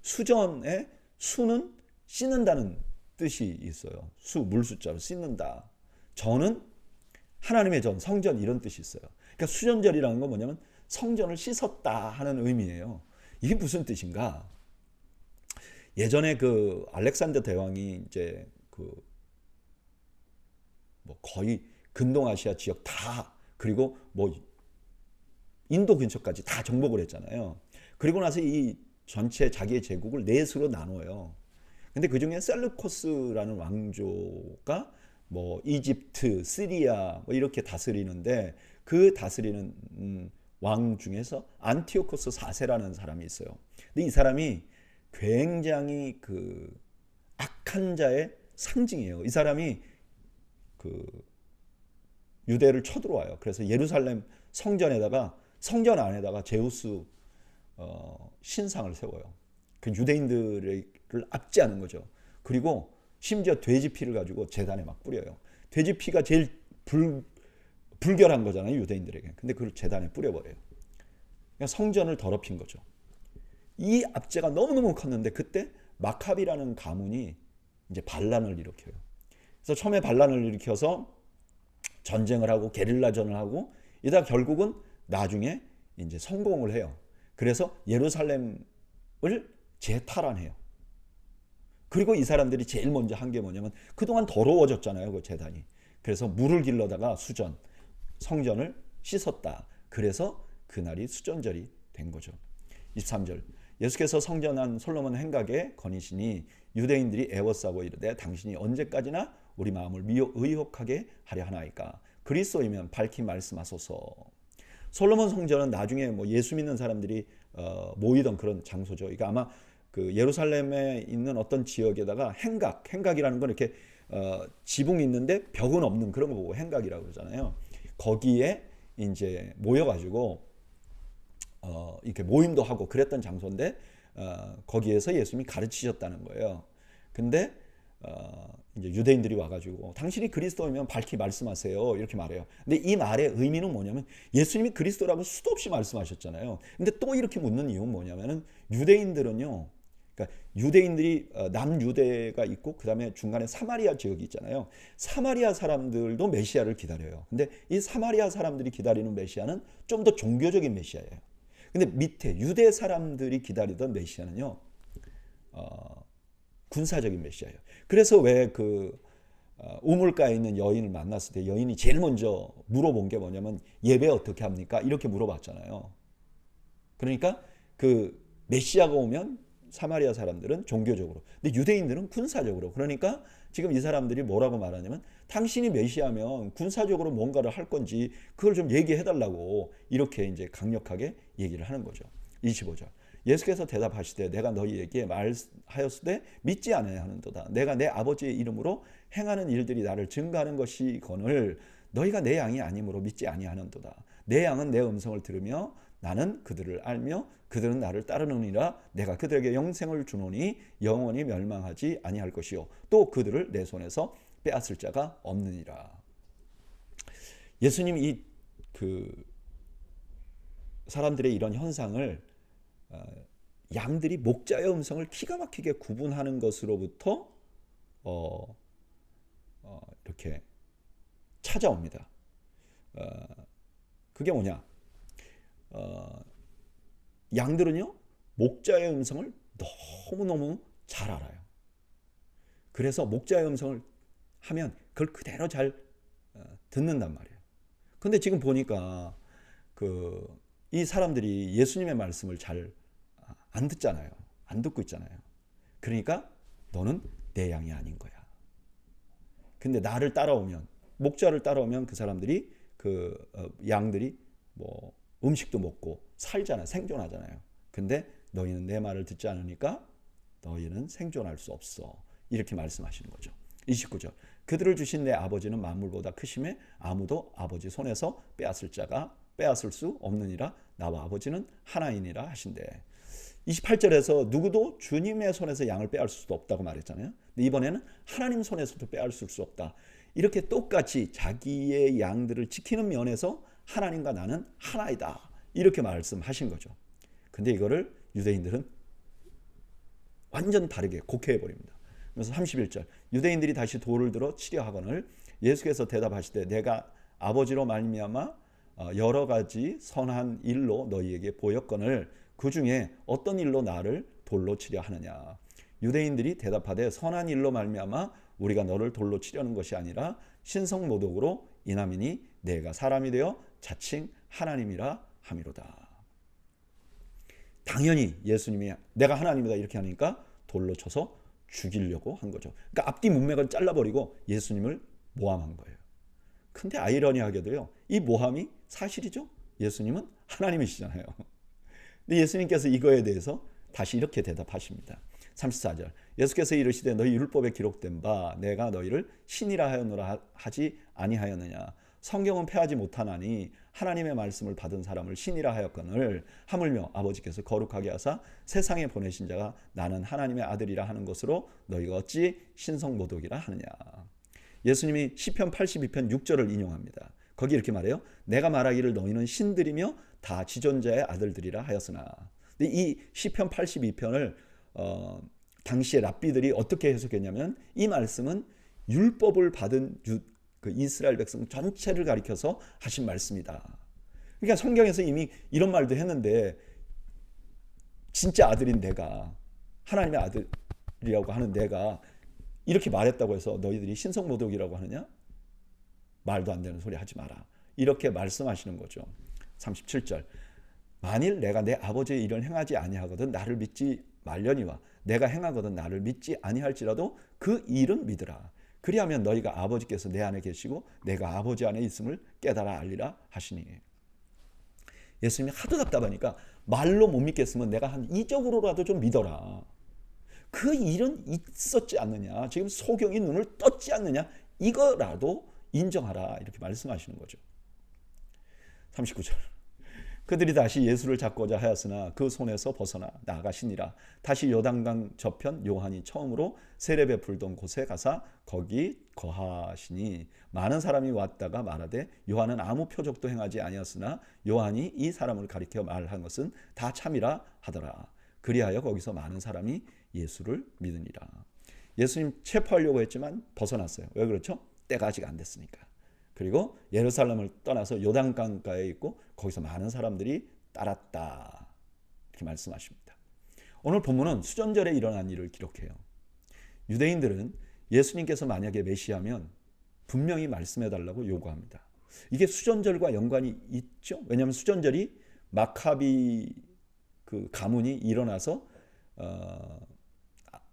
Speaker 1: 수전에 수는 씻는다는 뜻이 있어요. 물숫자로 씻는다. 전은 하나님의 전, 성전 이런 뜻이 있어요. 그러니까 수전절이라는 건 뭐냐면 성전을 씻었다 하는 의미예요. 이게 무슨 뜻인가? 예전에 알렉산더 대왕이 이제 거의 근동아시아 지역 다, 그리고 인도 근처까지 다 정복을 했잖아요. 그리고 나서 이 전체 자기의 제국을 넷으로 나눠요. 근데 그 중에 셀루코스라는 왕조가 이집트, 시리아 이렇게 다스리는데, 그 다스리는 왕 중에서 안티오코스 4세라는 사람이 있어요. 근데 이 사람이 굉장히 악한 자의 상징이에요. 이 사람이 유대를 쳐들어와요. 그래서 예루살렘 성전 안에다가 제우스 신상을 세워요. 그 유대인들을 압제하는 거죠. 그리고 심지어 돼지 피를 가지고 제단에 막 뿌려요. 돼지 피가 제일 불결한 거잖아요, 유대인들에게. 근데 그걸 제단에 뿌려버려요. 그러니까 성전을 더럽힌 거죠. 이 압제가 너무너무 컸는데 그때 마카비라는 가문이 이제 반란을 일으켜요. 그래서 처음에 반란을 일으켜서 전쟁을 하고 게릴라전을 하고 이러다 결국은 나중에 이제 성공을 해요. 그래서 예루살렘을 재탈환해요. 그리고 이 사람들이 제일 먼저 한 게 뭐냐면 그동안 더러워졌잖아요, 그 제단이. 그래서 물을 길러다가 수전, 성전을 씻었다. 그래서 그날이 수전절이 된 거죠. 23절. 예수께서 성전한 솔로몬 행각에 거니시니 유대인들이 애워싸고 이르되 당신이 언제까지나 우리 마음을 의혹하게 하려 하나이까. 그리스도이면 밝히 말씀하소서. 솔로몬 성전은 나중에 뭐 예수 믿는 사람들이 모이던 그런 장소죠. 그러니까 아마 그 예루살렘에 있는 어떤 지역에다가 행각이라는 건 이렇게 지붕이 있는데 벽은 없는 그런 거 보고 행각이라고 그러잖아요. 거기에 이제 모여가지고 이렇게 모임도 하고 그랬던 장소인데 거기에서 예수님이 가르치셨다는 거예요. 근데 이제 유대인들이 와가지고 당신이 그리스도이면 밝히 말씀하세요 이렇게 말해요. 근데 이 말의 의미는 뭐냐면 예수님이 그리스도라고 수도 없이 말씀하셨잖아요. 근데 또 이렇게 묻는 이유는 뭐냐면은 유대인들은요, 그러니까 유대인들이 남유대가 있고 그 다음에 중간에 사마리아 지역이 있잖아요. 사마리아 사람들도 메시아를 기다려요. 근데 이 사마리아 사람들이 기다리는 메시아는 좀 더 종교적인 메시아예요. 근데 밑에 유대 사람들이 기다리던 메시아는요, 군사적인 메시아예요. 그래서 왜 그 우물가에 있는 여인을 만났을 때 여인이 제일 먼저 물어본 게 뭐냐면 예배 어떻게 합니까? 이렇게 물어봤잖아요. 그러니까 그 메시아가 오면 사마리아 사람들은 종교적으로, 근데 유대인들은 군사적으로. 그러니까 지금 이 사람들이 뭐라고 말하냐면 당신이 메시아면 군사적으로 뭔가를 할 건지 그걸 좀 얘기해 달라고 이렇게 이제 강력하게 얘기를 하는 거죠. 25절. 예수께서 대답하시되 내가 너희에게 말하였으되 믿지 아니하야 하는도다. 내가 내 아버지의 이름으로 행하는 일들이 나를 증거하는 것이거늘 너희가 내 양이 아니므로 믿지 아니하는도다. 내 양은 내 음성을 들으며 나는 그들을 알며 그들은 나를 따르느니라. 내가 그들에게 영생을 주노니 영원히 멸망하지 아니할 것이요 또 그들을 내 손에서 빼앗을 자가 없느니라. 예수님이 그 사람들의 이런 현상을 양들이 목자의 음성을 기가 막히게 구분하는 것으로부터 이렇게 찾아옵니다. 그게 뭐냐? 양들은요, 목자의 음성을 너무너무 잘 알아요. 그래서 목자의 음성을 하면 그걸 그대로 잘 듣는단 말이에요. 근데 지금 보니까 이 사람들이 예수님의 말씀을 잘 안 듣잖아요. 안 듣고 있잖아요. 그러니까 너는 내 양이 아닌 거야. 근데 나를 따라오면, 목자를 따라오면 그 사람들이 양들이 뭐 음식도 먹고 살잖아요. 생존하잖아요. 근데 너희는 내 말을 듣지 않으니까 너희는 생존할 수 없어. 이렇게 말씀하시는 거죠. 29절. 그들을 주신 내 아버지는 만물보다 크심에 아무도 아버지 손에서 빼앗을 수 없느니라. 나와 아버지는 하나이니라 하신대. 28절에서 누구도 주님의 손에서 양을 빼앗을 수도 없다고 말했잖아요. 근데 이번에는 하나님 손에서도 빼앗을 수 없다. 이렇게 똑같이 자기의 양들을 지키는 면에서 하나님과 나는 하나이다. 이렇게 말씀하신 거죠. 근데 이거를 유대인들은 완전 다르게 곡해해버립니다. 그래서 31절. 유대인들이 다시 돌을 들어 치려 하거늘 예수께서 대답하시되 내가 아버지로 말미암아 여러 가지 선한 일로 너희에게 보였거늘 그 중에 어떤 일로 나를 돌로 치려 하느냐. 유대인들이 대답하되 선한 일로 말미암아 우리가 너를 돌로 치려는 것이 아니라 신성모독으로 인함이니 내가 사람이 되어 자칭 하나님이라 함이로다. 당연히 예수님이 내가 하나님이다 이렇게 하니까 돌로 쳐서 죽이려고 한 거죠. 그러니까 앞뒤 문맥을 잘라버리고 예수님을 모함한 거예요. 근데 아이러니하게도요, 이 모함이 사실이죠. 예수님은 하나님이시잖아요. 근데 예수님께서 이거에 대해서 다시 이렇게 대답하십니다. 34절. 예수께서 이르시되 너희 율법에 기록된 바 내가 너희를 신이라 하였노라 하지 아니하였느냐. 성경은 패하지 못하나니 하나님의 말씀을 받은 사람을 신이라 하였거늘 하물며 아버지께서 거룩하게 하사 세상에 보내신 자가 나는 하나님의 아들이라 하는 것으로 너희가 어찌 신성모독이라 하느냐. 예수님이 시편 82편 6절을 인용합니다. 거기 이렇게 말해요. 내가 말하기를 너희는 신들이며 다 지존자의 아들들이라 하였으나. 근데 이 시편 82편을 당시의 랍비들이 어떻게 해석했냐면 이 말씀은 율법을 받은 그 이스라엘 백성 전체를 가리켜서 하신 말씀이다. 그러니까 성경에서 이미 이런 말도 했는데 진짜 아들인 내가, 하나님의 아들 하는 내가 이렇게 말했다고 해서 너희들이 신성모독이라고 하느냐? 말도 안 되는 소리 하지 마라. 이렇게 말씀하시는 거죠. 37절. 만일 내가 내 아버지의 일을 행하지 아니하거든 나를 믿지 말려니와 내가 행하거든 나를 믿지 아니할지라도 그 일은 믿으라. 그리하면 너희가 아버지께서 내 안에 계시고 내가 아버지 안에 있음을 깨달아 알리라 하시니. 예수님이 하도 답답하니까 말로 못 믿겠으면 내가 한 이적으로라도 좀 믿어라. 그 일은 있었지 않느냐. 지금 소경이 눈을 떴지 않느냐. 이거라도 인정하라. 이렇게 말씀하시는 거죠. 39절. 그들이 다시 예수를 잡고자 하였으나 그 손에서 벗어나 나가시니라. 다시 요단강 저편 요한이 처음으로 세례 베풀던 곳에 가사 거기 거하시니 많은 사람이 왔다가 말하되 요한은 아무 표적도 행하지 아니었으나 요한이 이 사람을 가리켜 말한 것은 다 참이라 하더라. 그리하여 거기서 많은 사람이 예수를 믿으니라. 예수님 체포하려고 했지만 벗어났어요. 왜 그렇죠? 때가 아직 안 됐으니까. 그리고 예루살렘을 떠나서 요단강가에 있고 거기서 많은 사람들이 따랐다. 이렇게 말씀하십니다. 오늘 본문은 수전절에 일어난 일을 기록해요. 유대인들은 예수님께서 만약에 메시아면 분명히 말씀해달라고 요구합니다. 이게 수전절과 연관이 있죠. 왜냐하면 수전절이 마카비 그 가문이 일어나서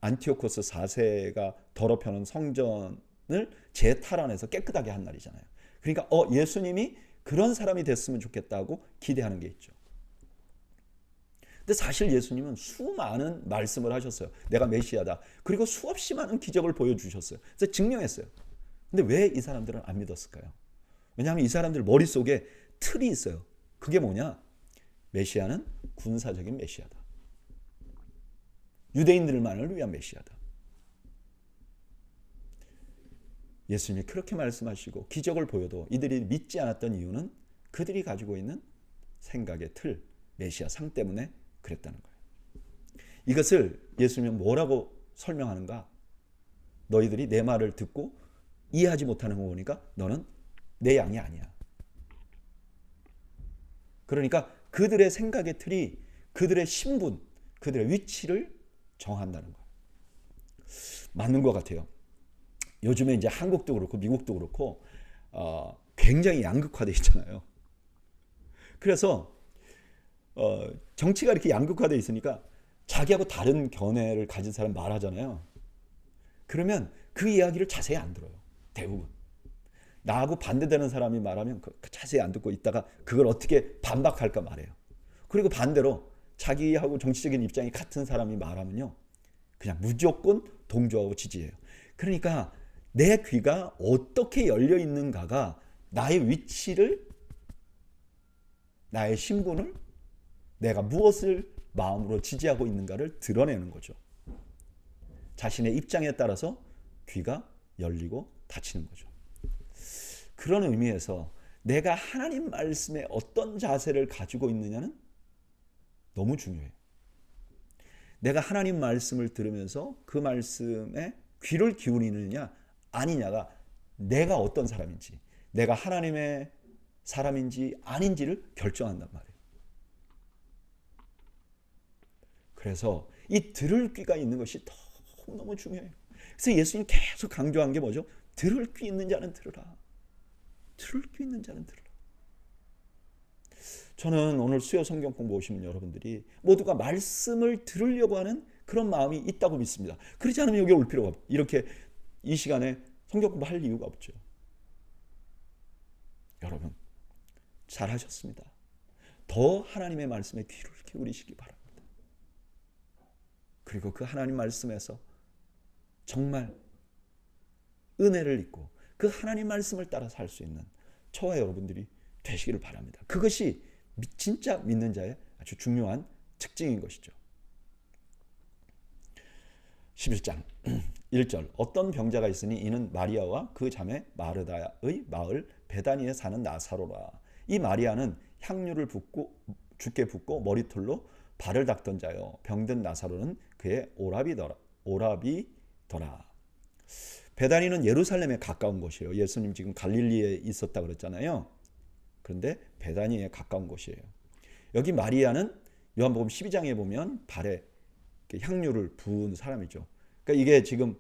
Speaker 1: 안티오코스 4세가 더럽혀놓은 성전을 재탈환해서 깨끗하게 한 날이잖아요. 그러니까 예수님이 그런 사람이 됐으면 좋겠다고 기대하는 게 있죠. 근데 사실 예수님은 수많은 말씀을 하셨어요. 내가 메시아다. 그리고 수없이 많은 기적을 보여주셨어요. 그래서 증명했어요. 근데 왜 이 사람들은 안 믿었을까요? 왜냐하면 이 사람들 머릿속에 틀이 있어요. 그게 뭐냐? 메시아는 군사적인 메시아다. 유대인들만을 위한 메시아다. 예수님이 그렇게 말씀하시고 기적을 보여도 이들이 믿지 않았던 이유는 그들이 가지고 있는 생각의 틀, 메시아 상 때문에 그랬다는 거예요. 이것을 예수님은 뭐라고 설명하는가? 너희들이 내 말을 듣고 이해하지 못하는 거 보니까 너는 내 양이 아니야. 그러니까 그들의 생각의 틀이 그들의 신분, 그들의 위치를 정한다는 거예요. 맞는 것 같아요. 요즘에 이제 한국도 그렇고 미국도 그렇고 굉장히 양극화되어 있잖아요. 그래서 정치가 이렇게 양극화되어 있으니까 자기하고 다른 견해를 가진 사람 말하잖아요. 그러면 그 이야기를 자세히 안 들어요. 대부분. 나하고 반대되는 사람이 말하면 자세히 안 듣고 있다가 그걸 어떻게 반박할까 말해요. 그리고 반대로 자기하고 정치적인 입장이 같은 사람이 말하면요. 그냥 무조건 동조하고 지지해요. 그러니까 내 귀가 어떻게 열려 있는가가 나의 위치를, 나의 신분을, 내가 무엇을 마음으로 지지하고 있는가를 드러내는 거죠. 자신의 입장에 따라서 귀가 열리고 닫히는 거죠. 그런 의미에서 내가 하나님 말씀에 어떤 자세를 가지고 있느냐는 너무 중요해요. 내가 하나님 말씀을 들으면서 그 말씀에 귀를 기울이느냐 아니냐가 내가 어떤 사람인지, 내가 하나님의 사람인지 아닌지를 결정한단 말이에요. 그래서 이 들을 귀가 있는 것이 너무 중요해요. 그래서 예수님 계속 강조한 게 뭐죠? 들을 귀 있는 자는 들으라. 들을 귀 있는 자는 들으라. 저는 오늘 수요 성경 공부 오시는 여러분들이 모두가 말씀을 들으려고 하는 그런 마음이 있다고 믿습니다. 그렇지 않으면 여기 올 필요가 없고 이렇게 이 시간에 성경 공부할 이유가 없죠. 여러분 잘하셨습니다. 더 하나님의 말씀에 귀를 기울이시기 바랍니다. 그리고 그 하나님 말씀에서 정말 은혜를 입고 그 하나님 말씀을 따라 살 수 있는 저와 여러분들이 되시기를 바랍니다. 그것이 진짜 믿는 자의 아주 중요한 특징인 것이죠. 11장 1절 어떤 병자가 있으니 이는 마리아와 그 자매 마르다의 마을 베다니에 사는 나사로라. 이 마리아는 향유를 죽게 붓고 머리털로 발을 닦던 자요 병든 나사로는 그의 오라비더라. 베다니는 예루살렘에 가까운 곳이에요. 예수님 지금 갈릴리에 있었다 그랬잖아요. 그런데 베다니에 가까운 곳이에요. 여기 마리아는 요한복음 12장에 보면 발에 향유를 부은 사람이죠. 그러니까 이게 지금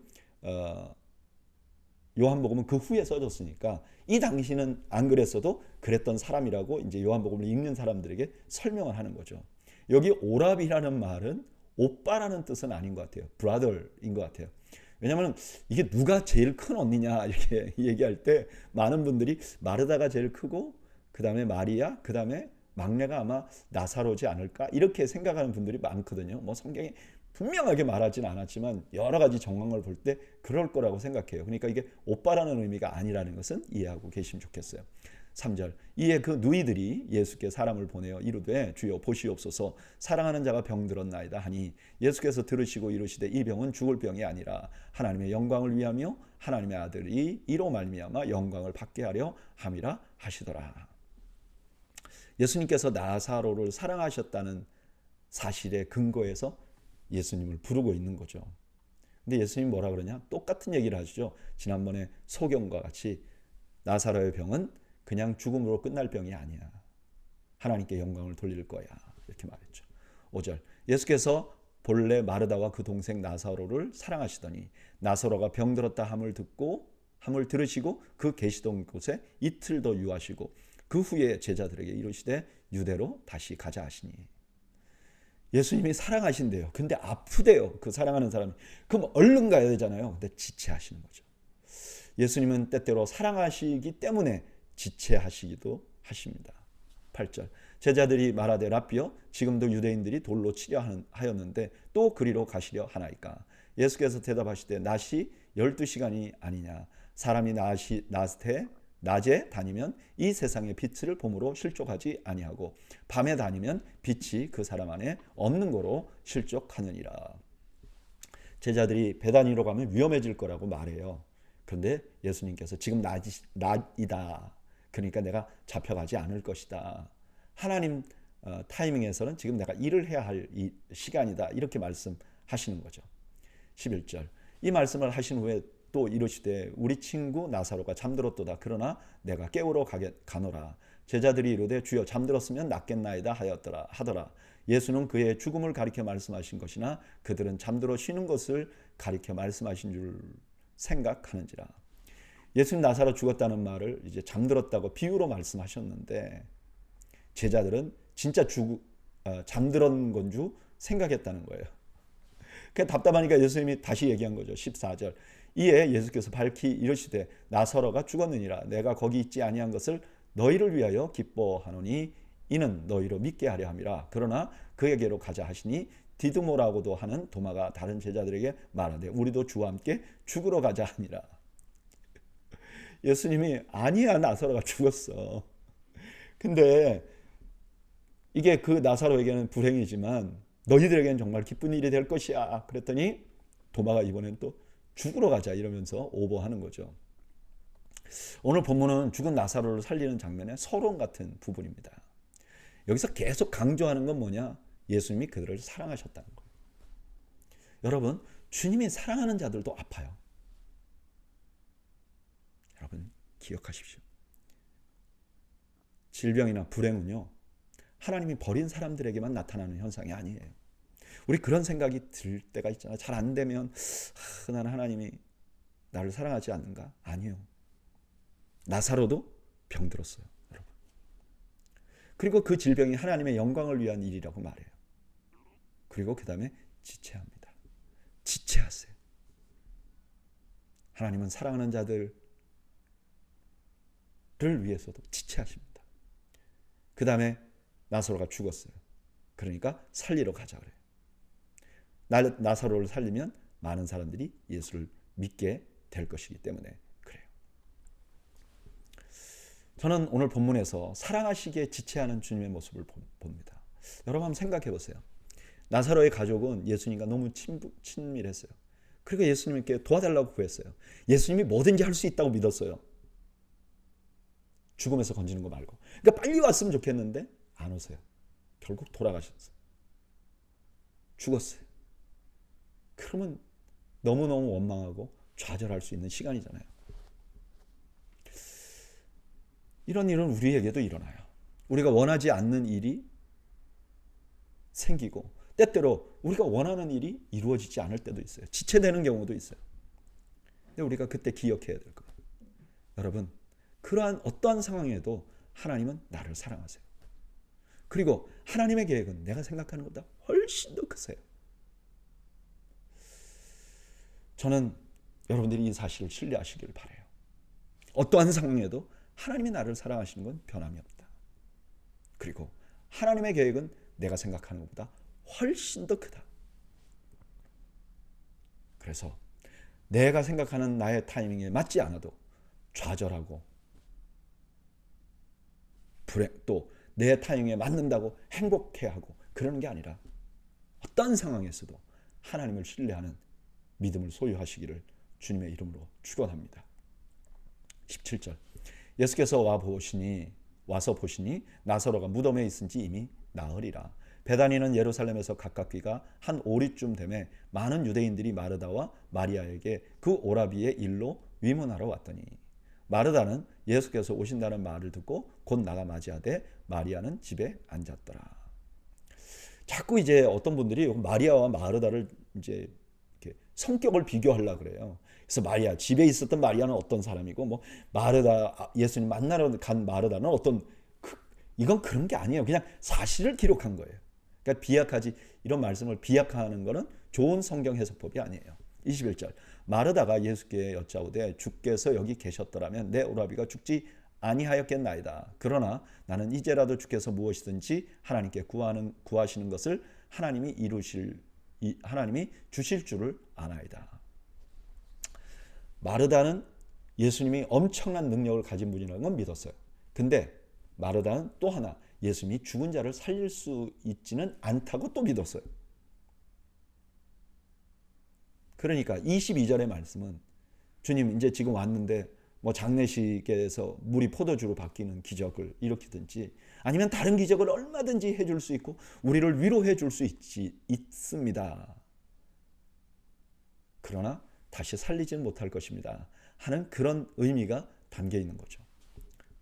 Speaker 1: 요한복음은 그 후에 써졌으니까 이 당시는 안 그랬어도 그랬던 사람이라고 이제 요한복음을 읽는 사람들에게 설명을 하는 거죠. 여기 오랍이라는 말은 오빠라는 뜻은 아닌 것 같아요. brother인 것 같아요. 왜냐하면 이게 누가 제일 큰 언니냐 이렇게 얘기할 때 많은 분들이 마르다가 제일 크고 그 다음에 마리아, 그 다음에 막내가 아마 나사로지 않을까 이렇게 생각하는 분들이 많거든요. 뭐 성경이 분명하게 말하지는 않았지만 여러 가지 정황을 볼 때 그럴 거라고 생각해요. 그러니까 이게 오빠라는 의미가 아니라는 것은 이해하고 계시면 좋겠어요. 3절 이에 그 누이들이 예수께 사람을 보내어 이르되 주여 보시옵소서 사랑하는 자가 병들었나이다 하니 예수께서 들으시고 이르시되 이 병은 죽을 병이 아니라 하나님의 영광을 위하며 하나님의 아들이 이로 말미암아 영광을 받게 하려 함이라 하시더라. 예수님께서 나사로를 사랑하셨다는 사실의 근거에서 예수님을 부르고 있는 거죠. 근데 예수님이 뭐라 그러냐? 똑같은 얘기를 하시죠. 지난번에 소경과 같이 나사로의 병은 그냥 죽음으로 끝날 병이 아니야. 하나님께 영광을 돌릴 거야. 이렇게 말했죠. 5절 예수께서 본래 마르다와 그 동생 나사로를 사랑하시더니 나사로가 병들었다 함을 들으시고 그 계시던 곳에 이틀 더 유하시고 그 후에 제자들에게 이르시되 유대로 다시 가자 하시니. 예수님이 사랑하신대요. 근데 아프대요. 그 사랑하는 사람이. 그럼 얼른 가야 되잖아요. 근데 지체하시는 거죠. 예수님은 때때로 사랑하시기 때문에 지체하시기도 하십니다. 8절 제자들이 말하되 랍비여 지금도 유대인들이 돌로 치려 하였는데 또 그리로 가시려 하나이까. 예수께서 대답하시되 낮이 12시간이 아니냐. 사람이 낮에 다니면 이 세상의 빛을 봄으로 실족하지 아니하고 밤에 다니면 빛이 그 사람 안에 없는 거로 실족하느니라. 제자들이 베다니로 가면 위험해질 거라고 말해요. 그런데 예수님께서 지금 낮이다. 그러니까 내가 잡혀가지 않을 것이다. 하나님 타이밍에서는 지금 내가 일을 해야 할 이 시간이다. 이렇게 말씀하시는 거죠. 11절 이 말씀을 하신 후에 또 이르시되 우리 친구 나사로가 잠들었도다. 그러나 내가 깨우러 가노라. 제자들이 이르되 주여 잠들었으면 낫겠나이다 하더라. 예수는 그의 죽음을 가리켜 말씀하신 것이나 그들은 잠들어 쉬는 것을 가리켜 말씀하신 줄 생각하는지라. 예수님 나사로 죽었다는 말을 이제 잠들었다고 비유로 말씀하셨는데 제자들은 진짜 잠들은 건 줄 생각했다는 거예요. 그냥 답답하니까 예수님이 다시 얘기한 거죠. 14절 이에 예수께서 밝히 이르시되 나사로가 죽었느니라. 내가 거기 있지 아니한 것을 너희를 위하여 기뻐하노니 이는 너희로 믿게 하려 함이라. 그러나 그에게로 가자 하시니 디드모라고도 하는 도마가 다른 제자들에게 말하되 우리도 주와 함께 죽으러 가자 하니라. 예수님이 아니야 나사로가 죽었어. 근데 이게 그 나사로에게는 불행이지만 너희들에게는 정말 기쁜 일이 될 것이야. 그랬더니 도마가 이번엔 또 죽으러 가자 이러면서 오버하는 거죠. 오늘 본문은 죽은 나사로를 살리는 장면의 서론 같은 부분입니다. 여기서 계속 강조하는 건 뭐냐? 예수님이 그들을 사랑하셨다는 거예요. 여러분, 주님이 사랑하는 자들도 아파요. 여러분 기억하십시오. 질병이나 불행은요, 하나님이 버린 사람들에게만 나타나는 현상이 아니에요. 우리 그런 생각이 들 때가 있잖아요. 잘 안 되면 나는 하나님이 나를 사랑하지 않는가? 아니요. 나사로도 병들었어요, 여러분. 그리고 그 질병이 하나님의 영광을 위한 일이라고 말해요. 그리고 그 다음에 지체합니다. 지체하세요. 하나님은 사랑하는 자들을 위해서도 지체하십니다. 그 다음에 나사로가 죽었어요. 그러니까 살리러 가자 그래요. 나사로를 살리면 많은 사람들이 예수를 믿게 될 것이기 때문에 그래요. 저는 오늘 본문에서 사랑하시기에 지체하는 주님의 모습을 봅니다. 여러분 한번 생각해 보세요. 나사로의 가족은 예수님과 너무 친밀했어요. 그리고 예수님께 도와달라고 구했어요. 예수님이 뭐든지 할 수 있다고 믿었어요. 죽음에서 건지는 거 말고. 그러니까 빨리 왔으면 좋겠는데 안 오세요. 결국 돌아가셨어요. 죽었어요. 그러면 너무너무 원망하고 좌절할 수 있는 시간이잖아요. 이런 일은 우리에게도 일어나요. 우리가 원하지 않는 일이 생기고 때때로 우리가 원하는 일이 이루어지지 않을 때도 있어요. 지체되는 경우도 있어요. 근데 우리가 그때 기억해야 될 거예요. 여러분, 그러한 어떠한 상황에도 하나님은 나를 사랑하세요. 그리고 하나님의 계획은 내가 생각하는 것보다 훨씬 더 크세요. 저는 여러분들이 이 사실을 신뢰하시길 바라요. 어떠한 상황에도 하나님이 나를 사랑하시는 건 변함이 없다. 그리고 하나님의 계획은 내가 생각하는 것보다 훨씬 더 크다. 그래서 내가 생각하는 나의 타이밍에 맞지 않아도 좌절하고 불행, 또 내 타이밍에 맞는다고 행복해하고 그러는 게 아니라 어떤 상황에서도 하나님을 신뢰하는 믿음을 소유하시기를 주님의 이름으로 축원합니다. 17절 예수께서 와서 보시니 나사로가 무덤에 있은지 이미 나으리라. 베다니는 예루살렘에서 가깝기가 한 오리쯤 되매 많은 유대인들이 마르다와 마리아에게 그 오라비의 일로 위문하러 왔더니 마르다는 예수께서 오신다는 말을 듣고 곧 나가 맞이하되 마리아는 집에 앉았더라. 자꾸 이제 어떤 분들이 마리아와 마르다를 이제 이렇게 성격을 비교하려고 그래요. 그래서 마리아, 집에 있었던 마리아는 어떤 사람이고 뭐 마르다, 예수님 만나러 간 마르다는 어떤, 이건 그런 게 아니에요. 그냥 사실을 기록한 거예요. 그러니까 비약하지, 이런 말씀을 비약하는 거는 좋은 성경 해석법이 아니에요. 21절 마르다가 예수께 여짜오되 주께서 여기 계셨더라면 내 오라비가 죽지 아니하였겠나이다. 그러나 나는 이제라도 주께서 무엇이든지 하나님께 구하시는 것을 하나님이 주실 줄을 아나이다. 마르다는 예수님이 엄청난 능력을 가진 분이라는 건 믿었어요. 근데 마르다는 또 하나, 예수님이 죽은 자를 살릴 수 있지는 않다고 또 믿었어요. 그러니까 22절의 말씀은 주님 이제 지금 왔는데 뭐 장례식에서 물이 포도주로 바뀌는 기적을 일으키든지 아니면 다른 기적을 얼마든지 해줄 수 있고 우리를 위로해 줄 수 있습니다. 그러나 다시 살리지는 못할 것입니다 하는 그런 의미가 담겨 있는 거죠.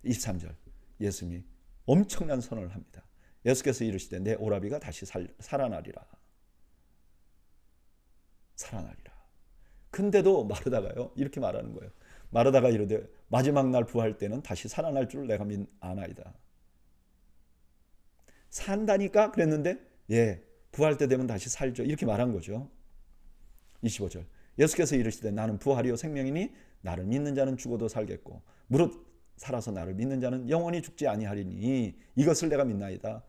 Speaker 1: 23절 예수님이 엄청난 선언을 합니다. 예수께서 이르시되 내 오라비가 다시 살아나리라. 근데도 마르다가요 이렇게 말하는 거예요. 마르다가 이르되 마지막 날 부활 때는 다시 살아날 줄 내가 아나이다. 산다니까 그랬는데 예, 부활 때 되면 다시 살죠 이렇게 말한 거죠. 25절 예수께서 이르시되 나는 부활이요 생명이니 나를 믿는 자는 죽어도 살겠고 무릇 살아서 나를 믿는 자는 영원히 죽지 아니하리니 이것을 내가 믿나이다.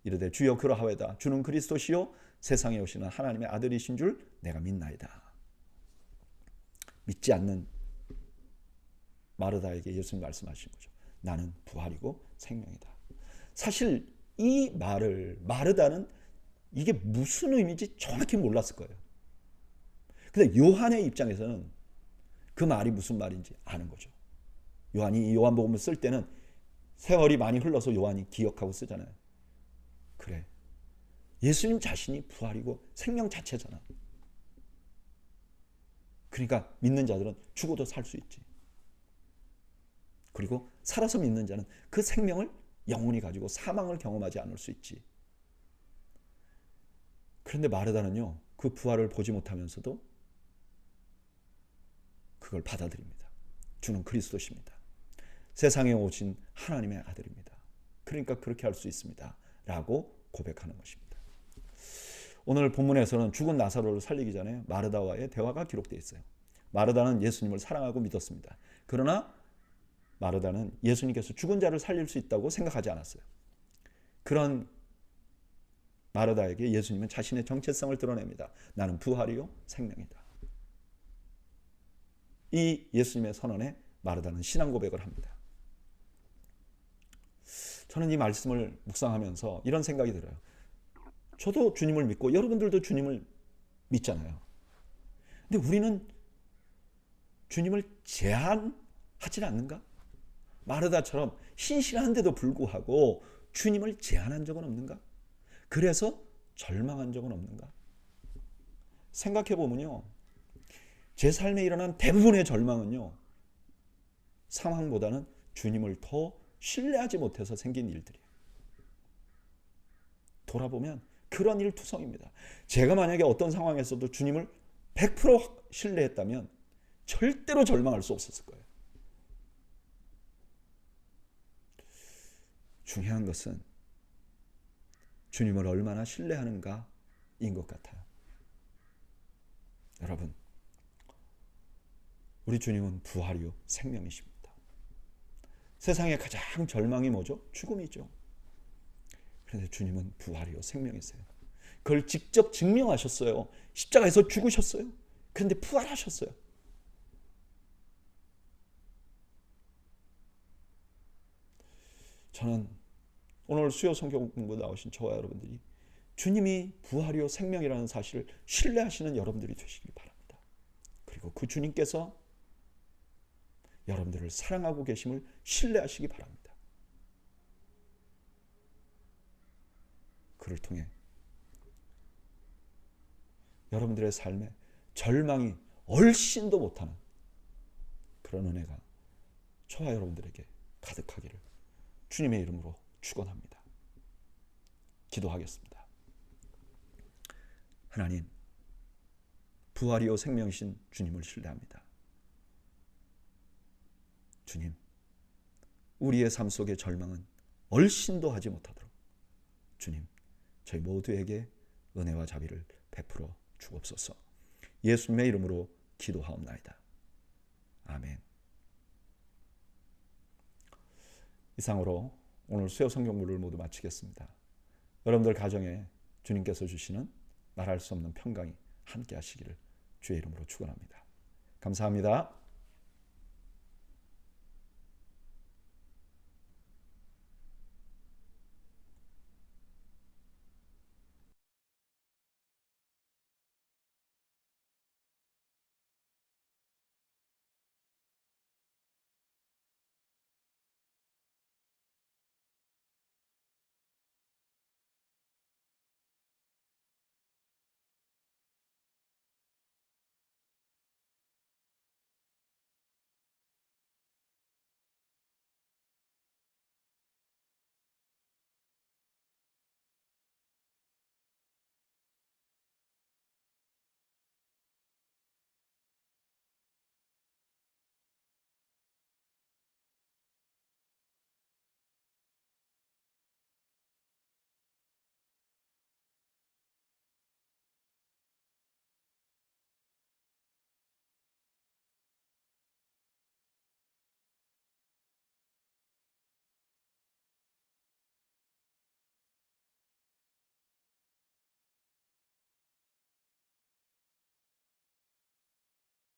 Speaker 1: 이르되 주여 그러하외다. 주는 그리스도시요 세상에 오시는 하나님의 아들이신 줄 내가 믿나이다. 믿지 않는 마르다에게 예수님 말씀하신 거죠. 나는 부활이고 생명이다. 사실 이 말을 마르다는 이게 무슨 의미인지 정확히 몰랐을 거예요. 근데 요한의 입장에서는 그 말이 무슨 말인지 아는 거죠. 요한이 이 요한복음을 쓸 때는 세월이 많이 흘러서 요한이 기억하고 쓰잖아요. 그래, 예수님 자신이 부활이고 생명 자체잖아. 그러니까 믿는 자들은 죽어도 살 수 있지. 그리고 살아서 믿는 자는 그 생명을 영원히 가지고 사망을 경험하지 않을 수 있지. 그런데 마르다는요, 그 부활을 보지 못하면서도 그걸 받아들입니다. 주는 그리스도십니다. 세상에 오신 하나님의 아들입니다. 그러니까 그렇게 할 수 있습니다. 라고 고백하는 것입니다. 오늘 본문에서는 죽은 나사로를 살리기 전에 마르다와의 대화가 기록되어 있어요. 마르다는 예수님을 사랑하고 믿었습니다. 그러나 마르다는 예수님께서 죽은 자를 살릴 수 있다고 생각하지 않았어요. 그런 마르다에게 예수님은 자신의 정체성을 드러냅니다. 나는 부활이요 생명이다. 이 예수님의 선언에 마르다는 신앙 고백을 합니다. 저는 이 말씀을 묵상하면서 이런 생각이 들어요. 저도 주님을 믿고 여러분들도 주님을 믿잖아요. 근데 우리는 주님을 제한하지 않는가? 마르다처럼 신실한데도 불구하고 주님을 제한한 적은 없는가? 그래서 절망한 적은 없는가? 생각해보면요, 제 삶에 일어난 대부분의 절망은요, 상황보다는 주님을 더 신뢰하지 못해서 생긴 일들이에요. 돌아보면 그런 일투성입니다. 제가 만약에 어떤 상황에서도 주님을 100% 신뢰했다면 절대로 절망할 수 없었을 거예요. 중요한 것은 주님을 얼마나 신뢰하는가인 것 같아요. 여러분, 우리 주님은 부활이요 생명이십니다. 세상에 가장 절망이 뭐죠? 죽음이죠. 그런데 주님은 부활이요 생명이세요. 그걸 직접 증명하셨어요. 십자가에서 죽으셨어요. 그런데 부활하셨어요. 저는 오늘 수요 성경 공부 나오신 저와 여러분들이 주님이 부활이요 생명이라는 사실을 신뢰하시는 여러분들이 되시길 바랍니다. 그리고 그 주님께서 여러분들을 사랑하고 계심을 신뢰하시기 바랍니다. 그를 통해 여러분들의 삶에 절망이 얼씬도 못하는 그런 은혜가 저와 여러분들에게 가득하기를 주님의 이름으로 축원합니다. 기도하겠습니다. 하나님, 부활이요 생명이신 주님을 신뢰합니다. 주님, 우리의 삶 속의 절망은 얼씬도 하지 못하도록 주님, 저희 모두에게 은혜와 자비를 베풀어 주옵소서. 예수님의 이름으로 기도하옵나이다. 아멘. 이상으로 오늘 수요 성경부를 모두 마치겠습니다. 여러분들 가정에 주님께서 주시는 말할 수 없는 평강이 함께 하시기를 주의 이름으로 축원합니다. 감사합니다.